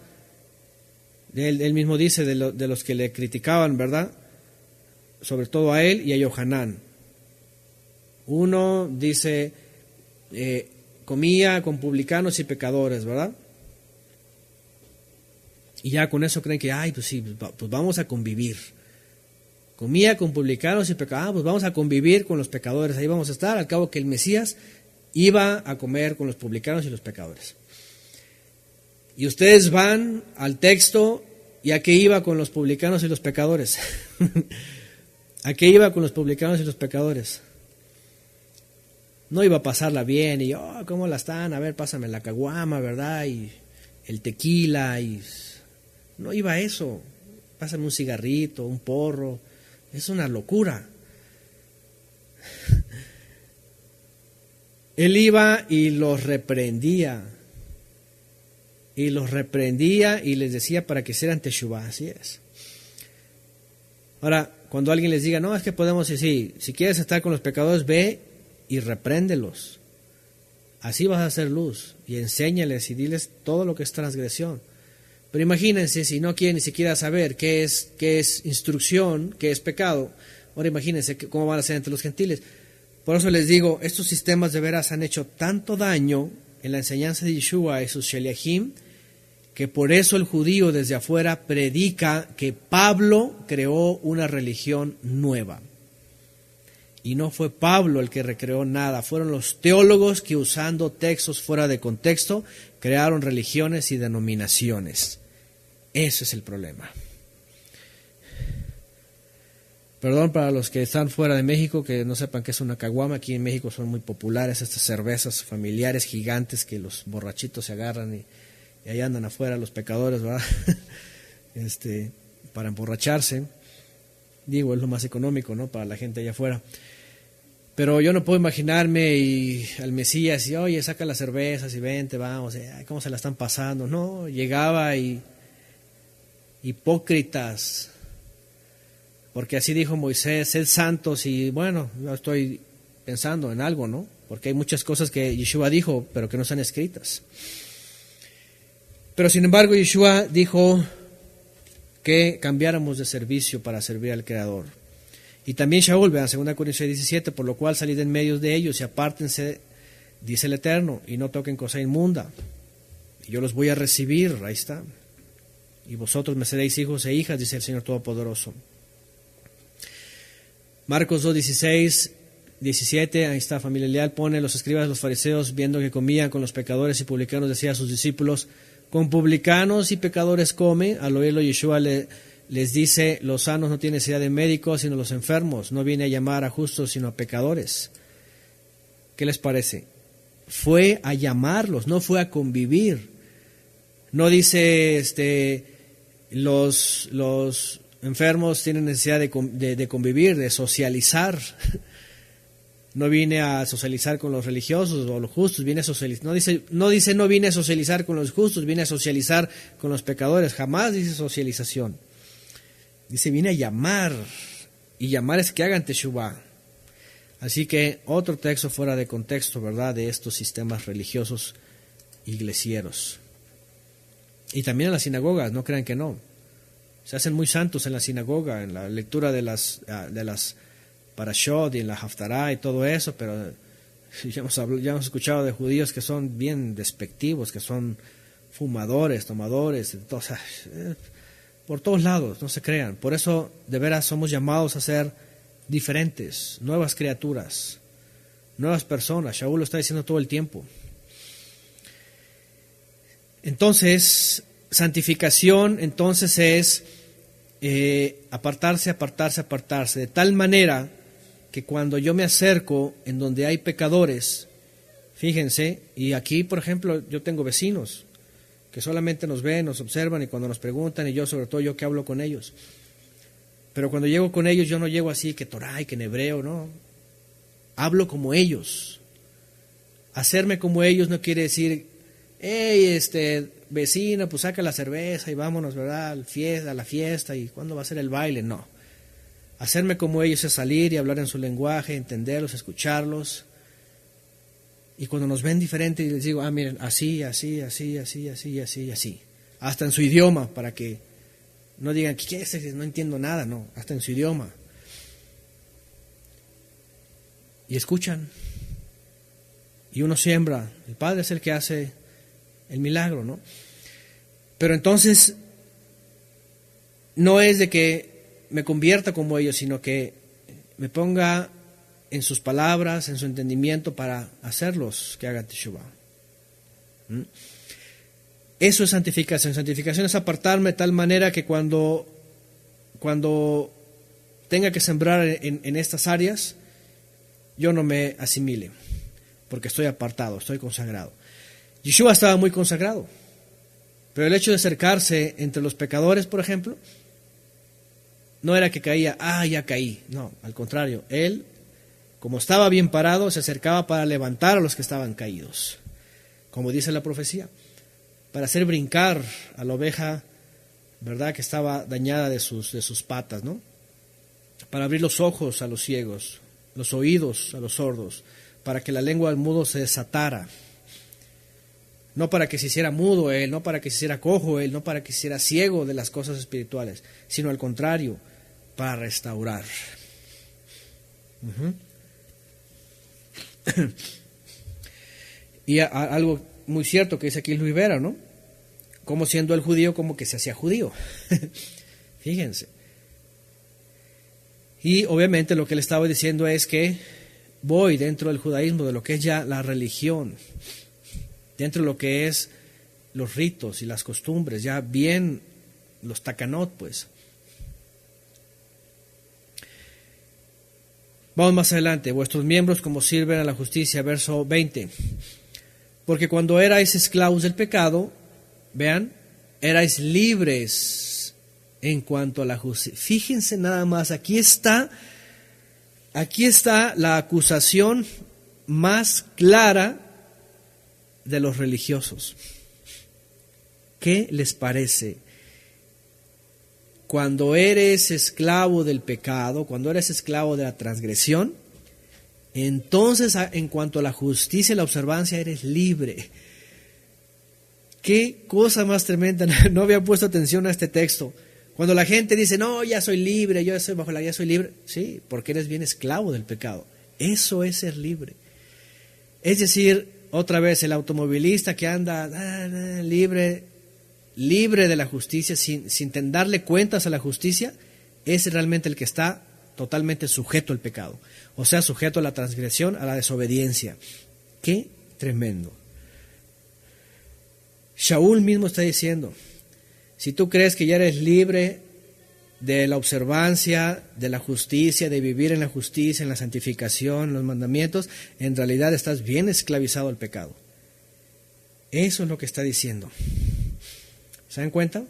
Él mismo dice de los que le criticaban, ¿verdad? Sobre todo a él y a Yohanan. Uno dice, comía con publicanos y pecadores, ¿verdad? Y ya con eso creen que, pues sí, pues vamos a convivir. Comía con publicanos y pecadores, pues vamos a convivir con los pecadores, ahí vamos a estar, al cabo que el Mesías iba a comer con los publicanos y los pecadores. Y ustedes van al texto, ¿y a qué iba con los publicanos y los pecadores? ¿A qué iba con los publicanos y los pecadores? No iba a pasarla bien, y ¿cómo la están? A ver, pásame la caguama, ¿verdad? Y el tequila, y no iba a eso. Pásame un cigarrito, un porro. Es una locura. Él iba y los reprendía. Y los reprendía y les decía para que hicieran teshuvah, así es. Ahora, cuando alguien les diga, no, es que podemos decir, si quieres estar con los pecadores, ve y repréndelos. Así vas a hacer luz y enséñales y diles todo lo que es transgresión. Pero imagínense, si no quieren ni siquiera saber qué es instrucción, qué es pecado, ahora imagínense cómo van a ser entre los gentiles. Por eso les digo, estos sistemas de veras han hecho tanto daño en la enseñanza de Yeshua y sus sheliachim, que por eso el judío desde afuera predica que Pablo creó una religión nueva. Y no fue Pablo el que recreó nada, fueron los teólogos que usando textos fuera de contexto crearon religiones y denominaciones. Ese es el problema. Perdón para los que están fuera de México, que no sepan qué es una caguama. Aquí en México son muy populares estas cervezas familiares gigantes que los borrachitos se agarran y ahí andan afuera los pecadores, ¿verdad? Para emborracharse. Digo, es lo más económico, ¿no? Para la gente allá afuera. Pero yo no puedo imaginarme y al Mesías y, oye, saca las cervezas y vente, vamos, ay, cómo se la están pasando. No, llegaba y hipócritas, porque así dijo Moisés, sed santos, y bueno, yo estoy pensando en algo, ¿no? Porque hay muchas cosas que Yeshua dijo, pero que no están escritas. Pero sin embargo, Yeshua dijo que cambiáramos de servicio para servir al Creador. Y también Shaul, vean, 2 Corintios 17, por lo cual salid en medio de ellos y apártense, dice el Eterno, y no toquen cosa inmunda. Y yo los voy a recibir, ahí está. Y vosotros me seréis hijos e hijas, dice el Señor Todopoderoso. Marcos 2, 16, 17, ahí está, familia leal, pone: los escribas, los fariseos, viendo que comían con los pecadores y publicanos, decía a sus discípulos: con publicanos y pecadores come. Al oírlo, Yeshua les dice: los sanos no tienen necesidad de médicos, sino los enfermos. No viene a llamar a justos, sino a pecadores. ¿Qué les parece? Fue a llamarlos, no fue a convivir. No dice, los enfermos tienen necesidad de convivir, de socializar. No vine a socializar con los religiosos o los justos, vine a socializar. No dice no vine a socializar con los justos, vine a socializar con los pecadores. Jamás dice socialización. Dice vine a llamar, y llamar es que hagan teshuvá. Así que otro texto fuera de contexto, ¿verdad?, de estos sistemas religiosos iglesieros. Y también en las sinagogas, no crean que no. Se hacen muy santos en la sinagoga, en la lectura de las parashot y en la haftará y todo eso, pero ya hemos escuchado de judíos que son bien despectivos, que son fumadores, tomadores, entonces, por todos lados, no se crean. Por eso, de veras, somos llamados a ser diferentes, nuevas criaturas, nuevas personas. Shaul lo está diciendo todo el tiempo. Entonces, santificación entonces es apartarse, de tal manera que cuando yo me acerco en donde hay pecadores, fíjense, y aquí, por ejemplo, yo tengo vecinos que solamente nos ven, nos observan y cuando nos preguntan, y yo, sobre todo yo que hablo con ellos, pero cuando llego con ellos yo no llego así que Torah y que en hebreo, no, hablo como ellos. Hacerme como ellos no quiere decir: hey, vecino, pues saca la cerveza y vámonos, ¿verdad?, a la fiesta, y ¿cuándo va a ser el baile? No. Hacerme como ellos es salir y hablar en su lenguaje, entenderlos, escucharlos. Y cuando nos ven diferente, les digo: miren, así, así, así, así, así, así, así. Hasta en su idioma, para que no digan: ¿qué es? No entiendo nada, no. Hasta en su idioma. Y escuchan. Y uno siembra. El Padre es el que hace el milagro, ¿no? Pero entonces no es de que me convierta como ellos, sino que me ponga en sus palabras, en su entendimiento, para hacerlos que hagan teshuvá. Eso es santificación. Santificación es apartarme de tal manera que cuando tenga que sembrar en estas áreas, yo no me asimile, porque estoy apartado, estoy consagrado. Yeshua estaba muy consagrado, pero el hecho de acercarse entre los pecadores, por ejemplo, no era que caía, ya caí. No, al contrario, él, como estaba bien parado, se acercaba para levantar a los que estaban caídos, como dice la profecía, para hacer brincar a la oveja, ¿verdad?, que estaba dañada de sus patas, ¿no? Para abrir los ojos a los ciegos, los oídos a los sordos, para que la lengua del mudo se desatara. No para que se hiciera mudo él, no para que se hiciera cojo él, no para que se hiciera ciego de las cosas espirituales, sino al contrario, para restaurar. Y algo muy cierto que dice aquí Luis Vera, ¿no? Como siendo el judío, como que se hacía judío. Fíjense. Y obviamente lo que le estaba diciendo es que voy dentro del judaísmo, de lo que es ya la religión, dentro de lo que es los ritos y las costumbres, ya bien los takanot, pues. Vamos más adelante. Vuestros miembros como sirven a la justicia, verso 20. Porque cuando erais esclavos del pecado, vean, erais libres en cuanto a la justicia. Fíjense nada más, aquí está Aquí está la acusación más clara de los religiosos. ¿Qué les parece? Cuando eres esclavo del pecado, cuando eres esclavo de la transgresión, entonces en cuanto a la justicia y la observancia eres libre. Qué cosa más tremenda. No había puesto atención a este texto. Cuando la gente dice, no, ya soy libre, yo soy bajo la ya soy libre. Sí, porque eres bien esclavo del pecado. Eso es ser libre. Es decir, otra vez, el automovilista que anda libre de la justicia, sin darle cuentas a la justicia, es realmente el que está totalmente sujeto al pecado. O sea, sujeto a la transgresión, a la desobediencia. ¡Qué tremendo! Shaul mismo está diciendo, si tú crees que ya eres libre de la observancia, de la justicia, de vivir en la justicia, en la santificación, en los mandamientos, en realidad estás bien esclavizado al pecado. Eso es lo que está diciendo. ¿Se dan cuenta?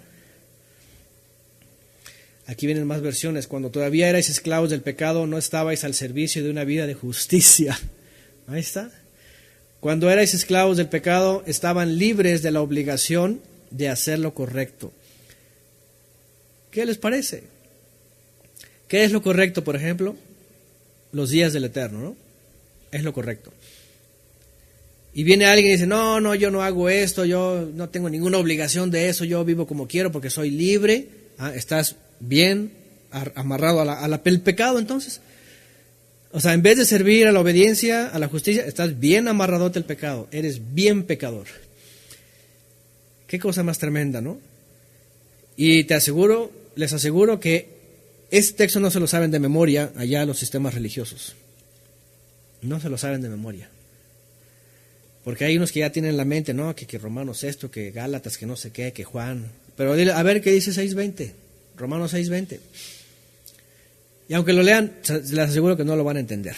Aquí vienen más versiones. Cuando todavía erais esclavos del pecado, no estabais al servicio de una vida de justicia. Ahí está. Cuando erais esclavos del pecado, estaban libres de la obligación de hacer lo correcto. ¿Qué les parece? ¿Qué es lo correcto, por ejemplo? Los días del Eterno, ¿no? Es lo correcto. Y viene alguien y dice, no, yo no hago esto, yo no tengo ninguna obligación de eso, yo vivo como quiero porque soy libre. Estás bien amarrado al pecado, entonces. O sea, en vez de servir a la obediencia, a la justicia, estás bien amarradote al pecado, eres bien pecador. Qué cosa más tremenda, ¿no? Y les aseguro que este texto no se lo saben de memoria allá los sistemas religiosos. No se lo saben de memoria. Porque hay unos que ya tienen en la mente, ¿no? Que Romanos esto, que Gálatas, que no sé qué, que Juan. Pero dile, a ver qué dice 6:20, Romanos 6:20. Y aunque lo lean, les aseguro que no lo van a entender.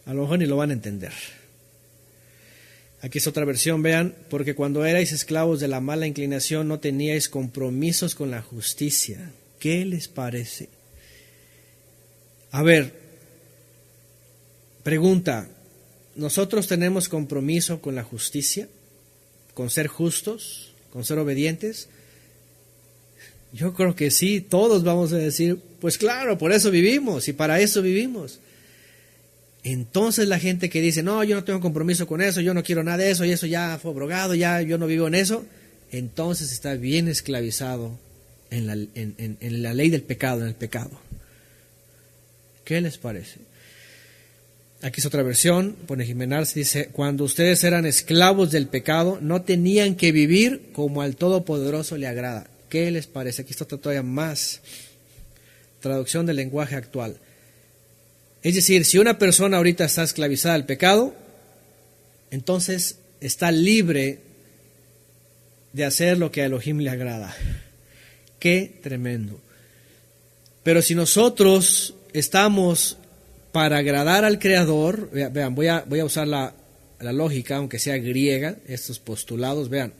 A lo mejor ni lo van a entender. Aquí es otra versión, vean, porque cuando erais esclavos de la mala inclinación no teníais compromisos con la justicia. ¿Qué les parece? A ver, pregunta, ¿nosotros tenemos compromiso con la justicia? ¿Con ser justos? ¿Con ser obedientes? Yo creo que sí, todos vamos a decir, pues claro, por eso vivimos y para eso vivimos. Entonces la gente que dice, no, yo no tengo compromiso con eso, yo no quiero nada de eso, y eso ya fue abrogado, ya yo no vivo en eso, entonces está bien esclavizado en la ley del pecado, en el pecado. ¿Qué les parece? Aquí es otra versión, pone Jiménez, dice, cuando ustedes eran esclavos del pecado, no tenían que vivir como al Todopoderoso le agrada. ¿Qué les parece? Aquí está todavía más. Traducción del lenguaje actual. Es decir, si una persona ahorita está esclavizada al pecado, entonces está libre de hacer lo que a Elohim le agrada. ¡Qué tremendo! Pero si nosotros estamos para agradar al Creador, vean, voy a usar la lógica, aunque sea griega, estos postulados, vean.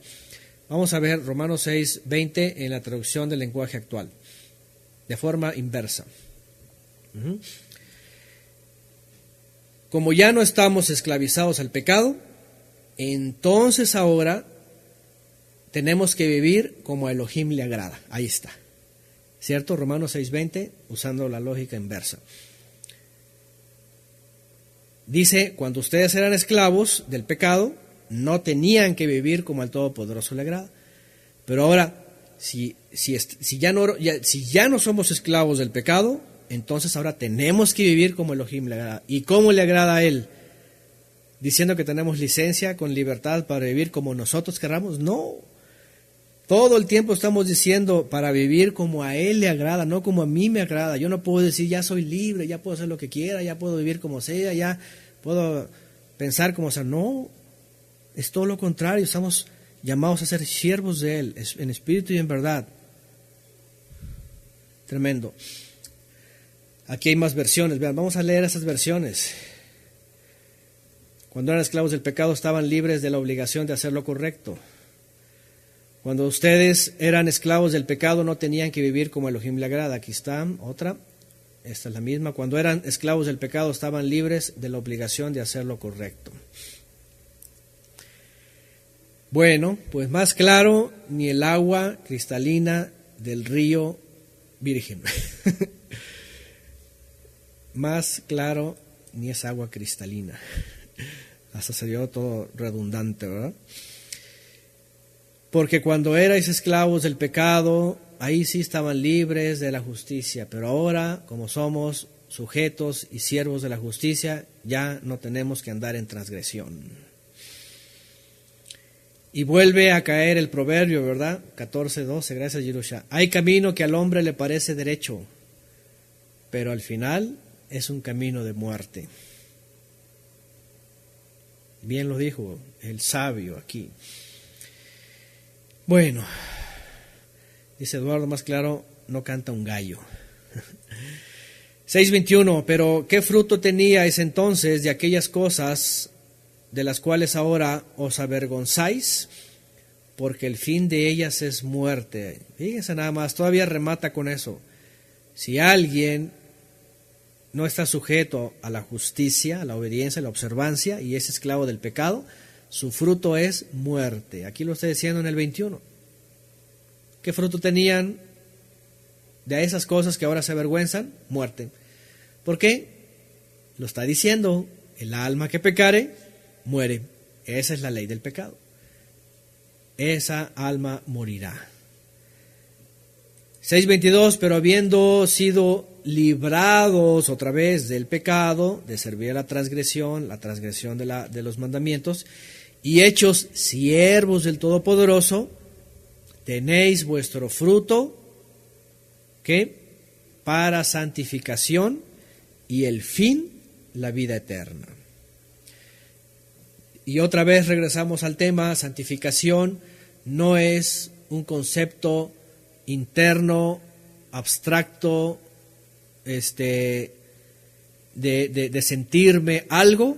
Vamos a ver Romanos 6:20 en la traducción del lenguaje actual, de forma inversa. Como ya no estamos esclavizados al pecado, entonces ahora tenemos que vivir como a Elohim le agrada. Ahí está. ¿Cierto? Romanos 6:20, usando la lógica inversa. Dice, cuando ustedes eran esclavos del pecado, no tenían que vivir como al Todopoderoso le agrada. Pero ahora, si ya no somos esclavos del pecado, entonces ahora tenemos que vivir como Elohim le agrada. ¿Y cómo le agrada a Él? ¿Diciendo que tenemos licencia con libertad para vivir como nosotros queramos? No. Todo el tiempo estamos diciendo para vivir como a Él le agrada, no como a mí me agrada. Yo no puedo decir ya soy libre, ya puedo hacer lo que quiera, ya puedo vivir como sea, ya puedo pensar como sea. No. Es todo lo contrario, estamos llamados a ser siervos de Él, en espíritu y en verdad. Tremendo. Aquí hay más versiones, vean, vamos a leer esas versiones. Cuando eran esclavos del pecado estaban libres de la obligación de hacer lo correcto. Cuando ustedes eran esclavos del pecado no tenían que vivir como Elohim le agrada. Aquí está otra. Esta es la misma. Cuando eran esclavos del pecado estaban libres de la obligación de hacer lo correcto. Bueno, pues más claro ni el agua cristalina del río Virgen. Más claro ni es agua cristalina. Hasta salió todo redundante, ¿verdad? Porque cuando erais esclavos del pecado, ahí sí estaban libres de la justicia, pero ahora, como somos sujetos y siervos de la justicia, ya no tenemos que andar en transgresión. Y vuelve a caer el proverbio, ¿verdad? 14:12, gracias Yerusha. Hay camino que al hombre le parece derecho, pero al final es un camino de muerte. Bien lo dijo el sabio aquí. Bueno, dice Eduardo, más claro, no canta un gallo. 6:21, pero ¿qué fruto teníais entonces de aquellas cosas de las cuales ahora os avergonzáis? Porque el fin de ellas es muerte. Fíjense nada más, todavía remata con eso. Si alguien no está sujeto a la justicia, a la obediencia, a la observancia y es esclavo del pecado, su fruto es muerte. Aquí lo está diciendo en el 21. ¿Qué fruto tenían de esas cosas que ahora se avergüenzan? Muerte. ¿Por qué? Lo está diciendo, el alma que pecare, muere. Esa es la ley del pecado. Esa alma morirá. 6:22, pero habiendo sido librados otra vez del pecado, de servir a la transgresión de los mandamientos, y hechos siervos del Todopoderoso, tenéis vuestro fruto, ¿qué? Para santificación y el fin, la vida eterna. Y otra vez regresamos al tema, santificación no es un concepto interno, abstracto, de sentirme algo,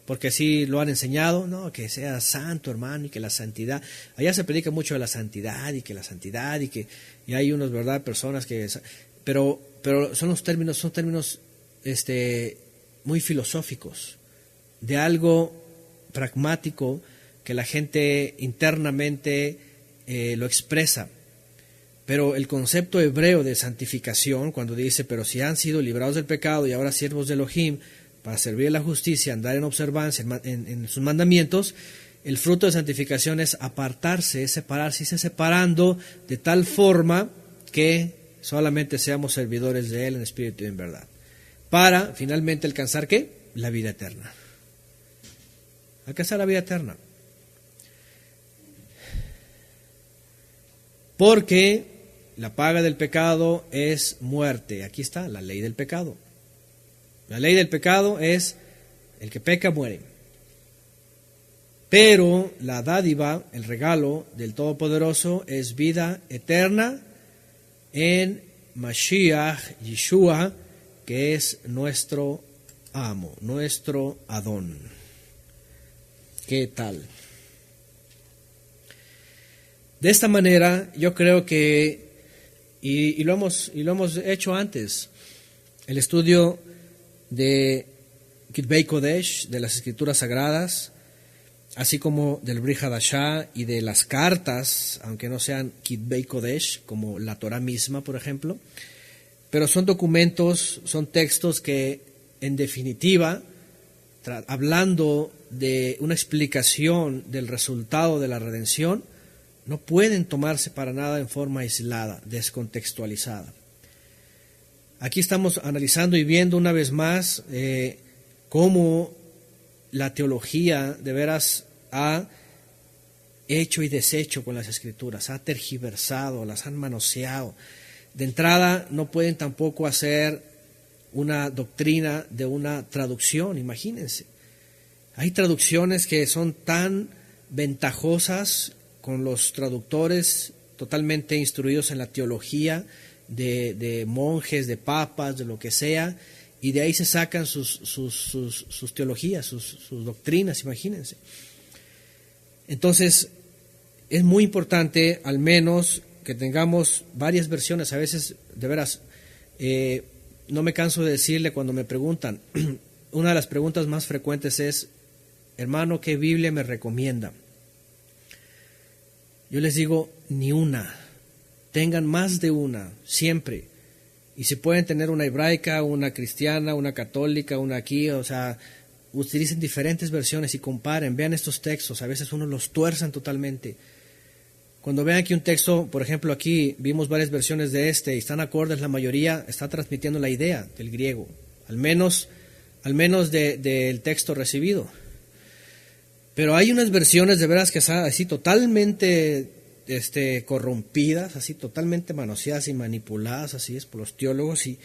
porque así lo han enseñado, no, que sea santo, hermano, y que la santidad, allá se predica mucho de la santidad, y hay unos, verdad, personas que, pero son términos muy filosóficos, de algo pragmático que la gente internamente lo expresa. Pero el concepto hebreo de santificación, cuando dice, pero si han sido librados del pecado y ahora siervos de Elohim, para servir a la justicia, andar en observancia, en sus mandamientos, el fruto de santificación es apartarse, separarse, irse separando de tal forma que solamente seamos servidores de Él en espíritu y en verdad, para finalmente alcanzar, ¿qué? La vida eterna. Alcanzar la vida eterna. Porque la paga del pecado es muerte. Aquí está, la ley del pecado. La ley del pecado es, el que peca muere. Pero la dádiva, el regalo del Todopoderoso es vida eterna en Mashiach Yeshua, que es nuestro amo, nuestro Adón. ¿Qué tal? De esta manera, yo creo que, y lo hemos hecho antes, el estudio de Kitbei Kodesh, de las Escrituras Sagradas, así como del Brit Hadashah y de las cartas, aunque no sean Kitbei Kodesh, como la Torah misma, por ejemplo, pero son documentos, son textos que, en definitiva, hablando de una explicación del resultado de la redención, no pueden tomarse para nada en forma aislada, descontextualizada. Aquí estamos analizando y viendo una vez más cómo la teología de veras ha hecho y deshecho con las Escrituras, ha tergiversado, las han manoseado. De entrada no pueden tampoco hacer una doctrina de una traducción, imagínense. Hay traducciones que son tan ventajosas con los traductores totalmente instruidos en la teología de monjes, de papas, de lo que sea, y de ahí se sacan sus teologías, sus doctrinas, imagínense. Entonces, es muy importante, al menos, que tengamos varias versiones, a veces, de veras, no me canso de decirle cuando me preguntan, una de las preguntas más frecuentes es, hermano, ¿qué Biblia me recomienda? Yo les digo, ni una, tengan más de una, siempre. Y si pueden tener una hebraica, una cristiana, una católica, una aquí, o sea, utilicen diferentes versiones y comparen, vean estos textos, a veces uno los tuerzan totalmente. Cuando vean que un texto, por ejemplo aquí vimos varias versiones de y están acordes, la mayoría está transmitiendo la idea del griego, al menos del texto recibido. Pero hay unas versiones de veras que están así totalmente corrompidas, así totalmente manoseadas y manipuladas, así es, por los teólogos, y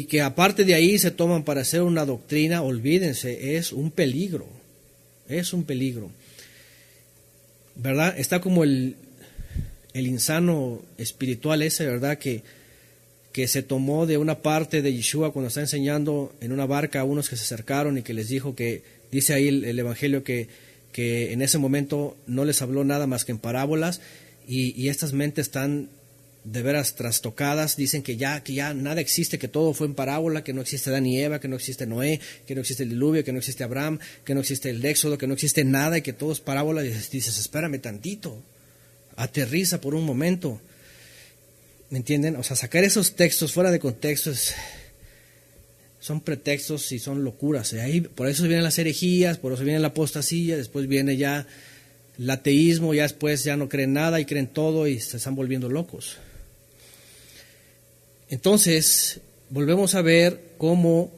que aparte de ahí se toman para hacer una doctrina. Olvídense, es un peligro, ¿verdad? Está como el insano espiritual ese, ¿verdad? Que se tomó de una parte de Yeshua cuando está enseñando en una barca a unos que se acercaron y que les dijo que, dice ahí el Evangelio que en ese momento no les habló nada más que en parábolas, y estas mentes están de veras trastocadas, dicen que ya nada existe, que todo fue en parábola, que no existe Adán y Eva, que no existe Noé, que no existe el diluvio, que no existe Abraham, que no existe el Éxodo, que no existe nada y que todo es parábola. Y dices, espérame tantito, aterriza por un momento, ¿me entienden? O sea, sacar esos textos fuera de contexto son pretextos y son locuras. Ahí, por eso vienen las herejías, por eso viene la apostasía, después viene ya el ateísmo, ya después ya no creen nada y creen todo y se están volviendo locos. Entonces, volvemos a ver cómo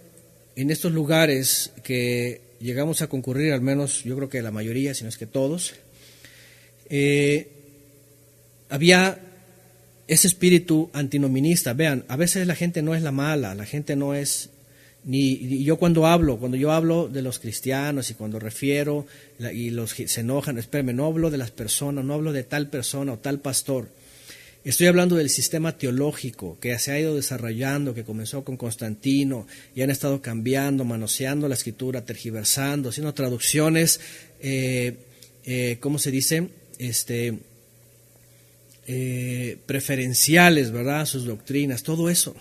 en estos lugares que llegamos a concurrir, al menos yo creo que la mayoría, si no es que todos, había ese espíritu antinominista. Vean, a veces la gente no es la mala, la gente no es, ni yo cuando yo hablo de los cristianos y cuando refiero y los que se enojan, espérame, no hablo de las personas, no hablo de tal persona o tal pastor. Estoy hablando del sistema teológico que se ha ido desarrollando, que comenzó con Constantino y han estado cambiando, manoseando la escritura, tergiversando, haciendo traducciones, ¿cómo se dice? Preferenciales, ¿verdad? Sus doctrinas, todo eso.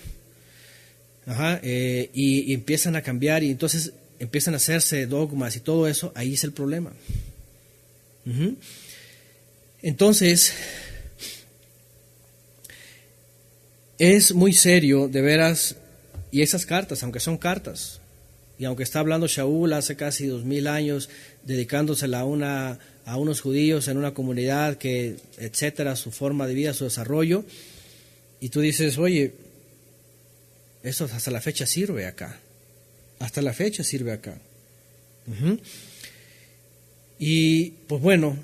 Y empiezan a cambiar y entonces empiezan a hacerse dogmas y todo eso. Ahí es el problema. Entonces, es muy serio, de veras, y esas cartas, aunque son cartas, y aunque está hablando Shaul hace casi 2000 años, dedicándosela a unos judíos en una comunidad que, etcétera, su forma de vida, su desarrollo, y tú dices, oye, eso hasta la fecha sirve acá, Y pues bueno,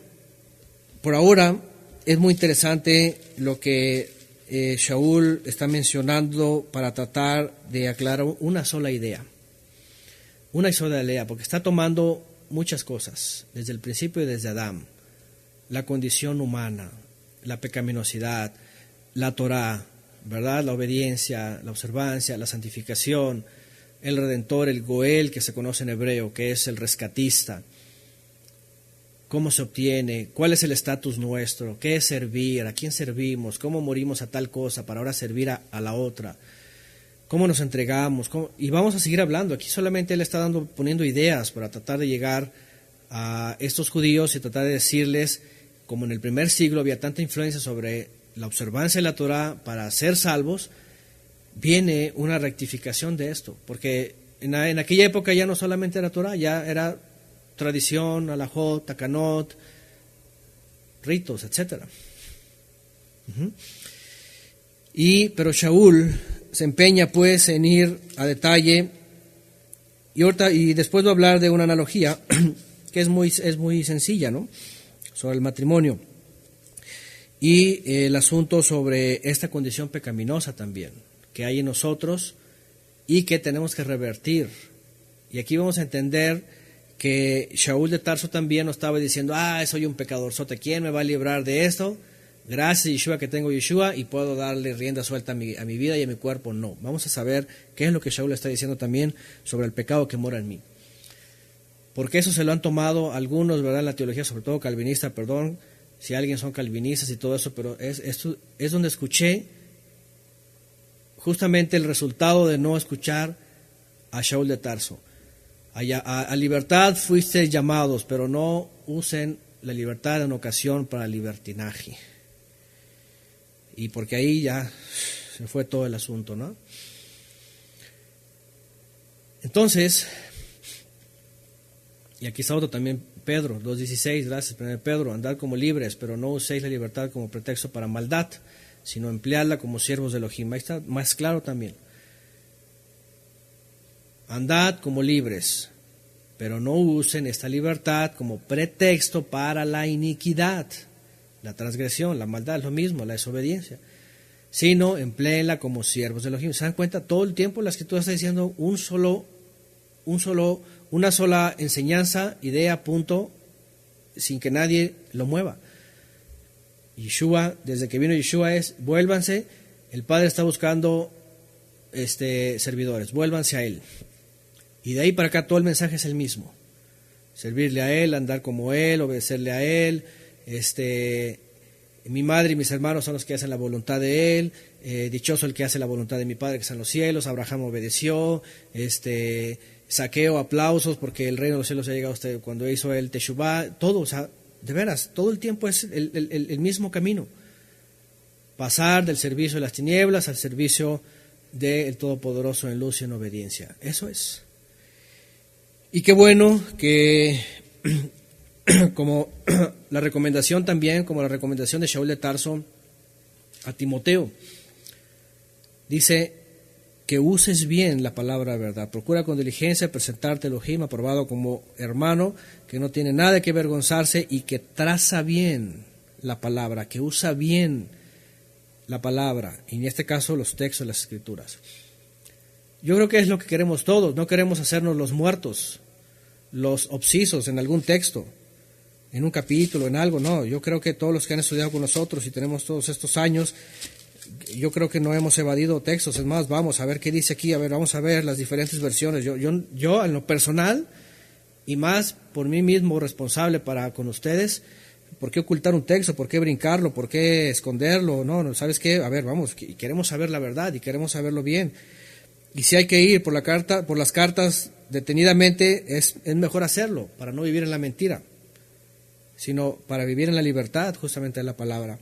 por ahora es muy interesante lo que Shaul está mencionando para tratar de aclarar una sola idea, porque está tomando muchas cosas, desde el principio y desde Adán, la condición humana, la pecaminosidad, la Torá, ¿verdad? La obediencia, la observancia, la santificación, el Redentor, el Goel, que se conoce en hebreo, que es el rescatista. ¿Cómo se obtiene? ¿Cuál es el estatus nuestro? ¿Qué es servir? ¿A quién servimos? ¿Cómo morimos a tal cosa para ahora servir a la otra? ¿Cómo nos entregamos? Y vamos a seguir hablando. Aquí solamente él está poniendo ideas para tratar de llegar a estos judíos y tratar de decirles, como en el primer siglo había tanta influencia sobre la observancia de la Torá para ser salvos, viene una rectificación de esto. Porque en aquella época ya no solamente era Torá, ya era tradición, alajot, takanot, ritos, etc. Pero Shaul se empeña pues en ir a detalle y después voy a hablar de una analogía que es muy sencilla, ¿no? Sobre el matrimonio y el asunto sobre esta condición pecaminosa también que hay en nosotros y que tenemos que revertir. Y aquí vamos a entender que Shaul de Tarso también nos estaba diciendo, soy un pecadorzote, ¿quién me va a librar de esto? Gracias a Yeshua que tengo Yeshua y puedo darle rienda suelta a mi vida y a mi cuerpo. No, vamos a saber qué es lo que Shaul está diciendo también sobre el pecado que mora en mí. Porque eso se lo han tomado algunos, ¿verdad? En la teología, sobre todo calvinista, perdón, si alguien son calvinistas y todo eso, pero esto es donde escuché justamente el resultado de no escuchar a Shaul de Tarso. A libertad fuisteis llamados, pero no usen la libertad en ocasión para libertinaje. Y porque ahí ya se fue todo el asunto, ¿no? Entonces, y aquí está otro también, Pedro 2:16, gracias, 1 Pedro, andad como libres, pero no uséis la libertad como pretexto para maldad, sino empleadla como siervos de Elohim. Ahí está más claro también. Andad como libres, pero no usen esta libertad como pretexto para la iniquidad, la transgresión, la maldad, es lo mismo, la desobediencia, sino empléenla como siervos de Elohim. ¿Se dan cuenta? Todo el tiempo la Escritura está diciendo una sola enseñanza, idea, punto, sin que nadie lo mueva. Yeshua, desde que vino Yeshua es, vuélvanse, el Padre está buscando servidores, vuélvanse a Él. Y de ahí para acá todo el mensaje es el mismo. Servirle a Él, andar como Él, obedecerle a Él. Mi madre y mis hermanos son los que hacen la voluntad de Él. Dichoso el que hace la voluntad de mi Padre que está en los cielos. Abraham obedeció. Saqueo, aplausos porque el reino de los cielos ha llegado a usted cuando hizo el Teshuvah. Todo, o sea, de veras, todo el tiempo es el mismo camino. Pasar del servicio de las tinieblas al servicio del Todopoderoso en luz y en obediencia. Eso es. Y qué bueno que, como la recomendación también, como la recomendación de Shaul de Tarso a Timoteo, dice que uses bien la palabra verdad. Procura con diligencia presentarte a Elohim aprobado como hermano, que no tiene nada que avergonzarse y que traza bien la palabra, que usa bien la palabra, y en este caso los textos de las Escrituras. Yo creo que es lo que queremos todos, no queremos hacernos los muertos, los obsisos en algún texto, en un capítulo, en algo, no. Yo creo que todos los que han estudiado con nosotros y tenemos todos estos años, yo creo que no hemos evadido textos. Es más, vamos a ver qué dice aquí, vamos a ver las diferentes versiones. Yo en lo personal, y más por mí mismo responsable para con ustedes, ¿por qué ocultar un texto? ¿Por qué brincarlo? ¿Por qué esconderlo? No, ¿sabes qué? A ver, vamos, queremos saber la verdad y queremos saberlo bien. Y si hay que ir por las cartas detenidamente, es mejor hacerlo, para no vivir en la mentira, sino para vivir en la libertad, justamente de la palabra.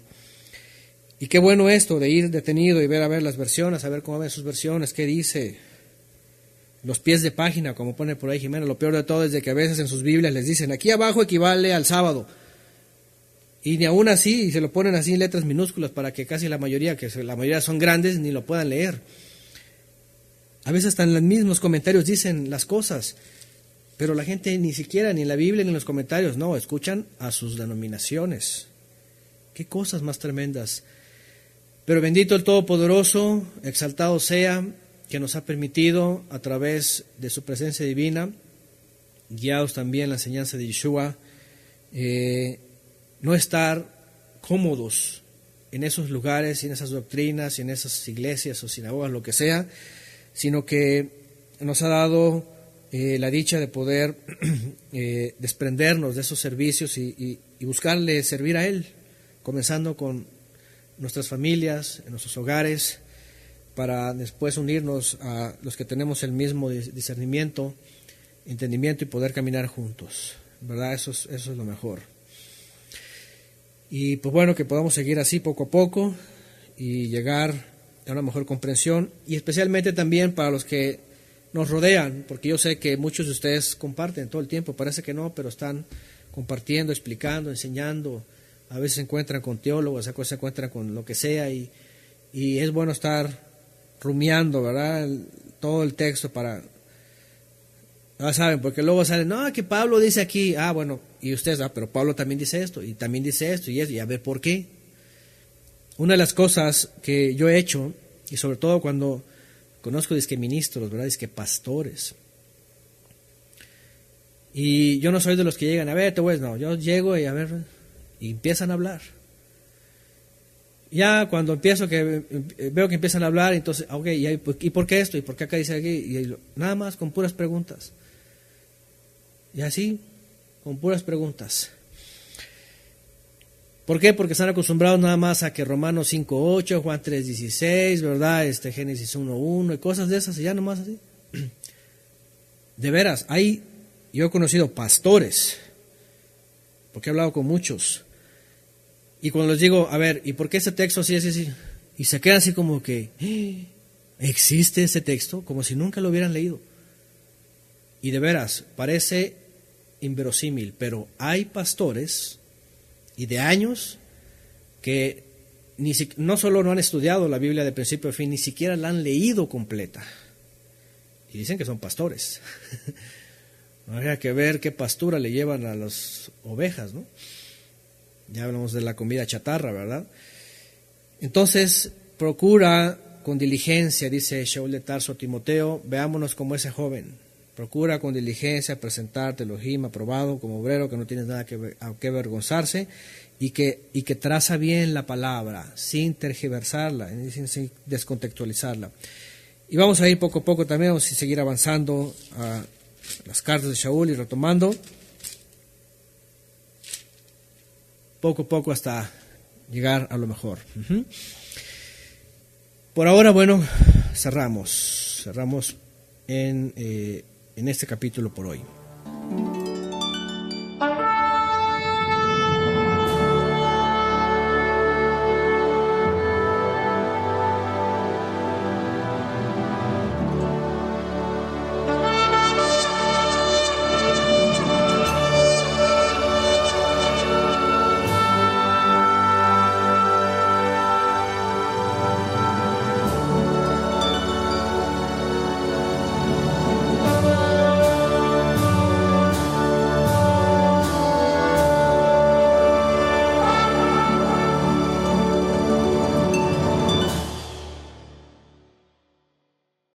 Y qué bueno esto de ir detenido y ver las versiones, a ver cómo ven sus versiones, qué dice, los pies de página, como pone por ahí Jimena. Lo peor de todo es de que a veces en sus Biblias les dicen, aquí abajo equivale al sábado, y ni aún así, se lo ponen así en letras minúsculas para que casi la mayoría son grandes, ni lo puedan leer. A veces hasta en los mismos comentarios dicen las cosas, pero la gente ni siquiera, ni en la Biblia ni en los comentarios, no, escuchan a sus denominaciones. Qué cosas más tremendas. Pero bendito el Todopoderoso, exaltado sea, que nos ha permitido, a través de su presencia divina, guiados también en la enseñanza de Yeshua, no estar cómodos en esos lugares, en esas doctrinas, en esas iglesias o sinagogas, lo que sea, sino que nos ha dado la dicha de poder desprendernos de esos servicios y buscarle servir a Él, comenzando con nuestras familias, en nuestros hogares, para después unirnos a los que tenemos el mismo discernimiento, entendimiento y poder caminar juntos, ¿verdad? Eso es lo mejor. Y pues bueno, que podamos seguir así poco a poco y llegar a una mejor comprensión, y especialmente también para los que nos rodean, porque yo sé que muchos de ustedes comparten todo el tiempo, parece que no, pero están compartiendo, explicando, enseñando. A veces se encuentran con teólogos, a veces se encuentran con lo que sea, y es bueno estar rumiando, ¿verdad? Todo el texto para, ya saben, porque luego salen, no, que Pablo dice aquí, bueno, y ustedes, pero Pablo también dice esto, y también dice esto, y a ver por qué. Una de las cosas que yo he hecho, y sobre todo cuando conozco ministros, ¿verdad? Pastores, y yo no soy de los que llegan, a ver, no, yo llego y a ver, y empiezan a hablar. Ya cuando veo que empiezan a hablar, entonces, ok, ¿y por qué esto? ¿Y por qué acá dice aquí? Y nada más con puras preguntas. Y así, con puras preguntas. ¿Por qué? Porque están acostumbrados nada más a que Romanos 5:8, Juan 3:16, ¿verdad? Génesis 1:1 y cosas de esas, y ya nomás así. De veras, yo he conocido pastores, porque he hablado con muchos, y cuando les digo, a ver, ¿y por qué ese texto así, así, así? Y se quedan así como que, ¿existe ese texto? Como si nunca lo hubieran leído. Y de veras, parece inverosímil, pero hay pastores y de años que no solo no han estudiado la Biblia de principio a fin, ni siquiera la han leído completa. Y dicen que son pastores. Habría que ver qué pastura le llevan a las ovejas, ¿no? Ya hablamos de la comida chatarra, ¿verdad? Entonces, procura con diligencia, dice Shaul de Tarso a Timoteo, veámonos como ese joven. Procura con diligencia presentarte Elohim aprobado como obrero que no tienes nada que avergonzarse y que traza bien la palabra sin tergiversarla, sin descontextualizarla. Y vamos a ir poco a poco también, vamos a seguir avanzando a las cartas de Shaul y retomando poco a poco hasta llegar a lo mejor. Por ahora, bueno, cerramos en este capítulo por hoy.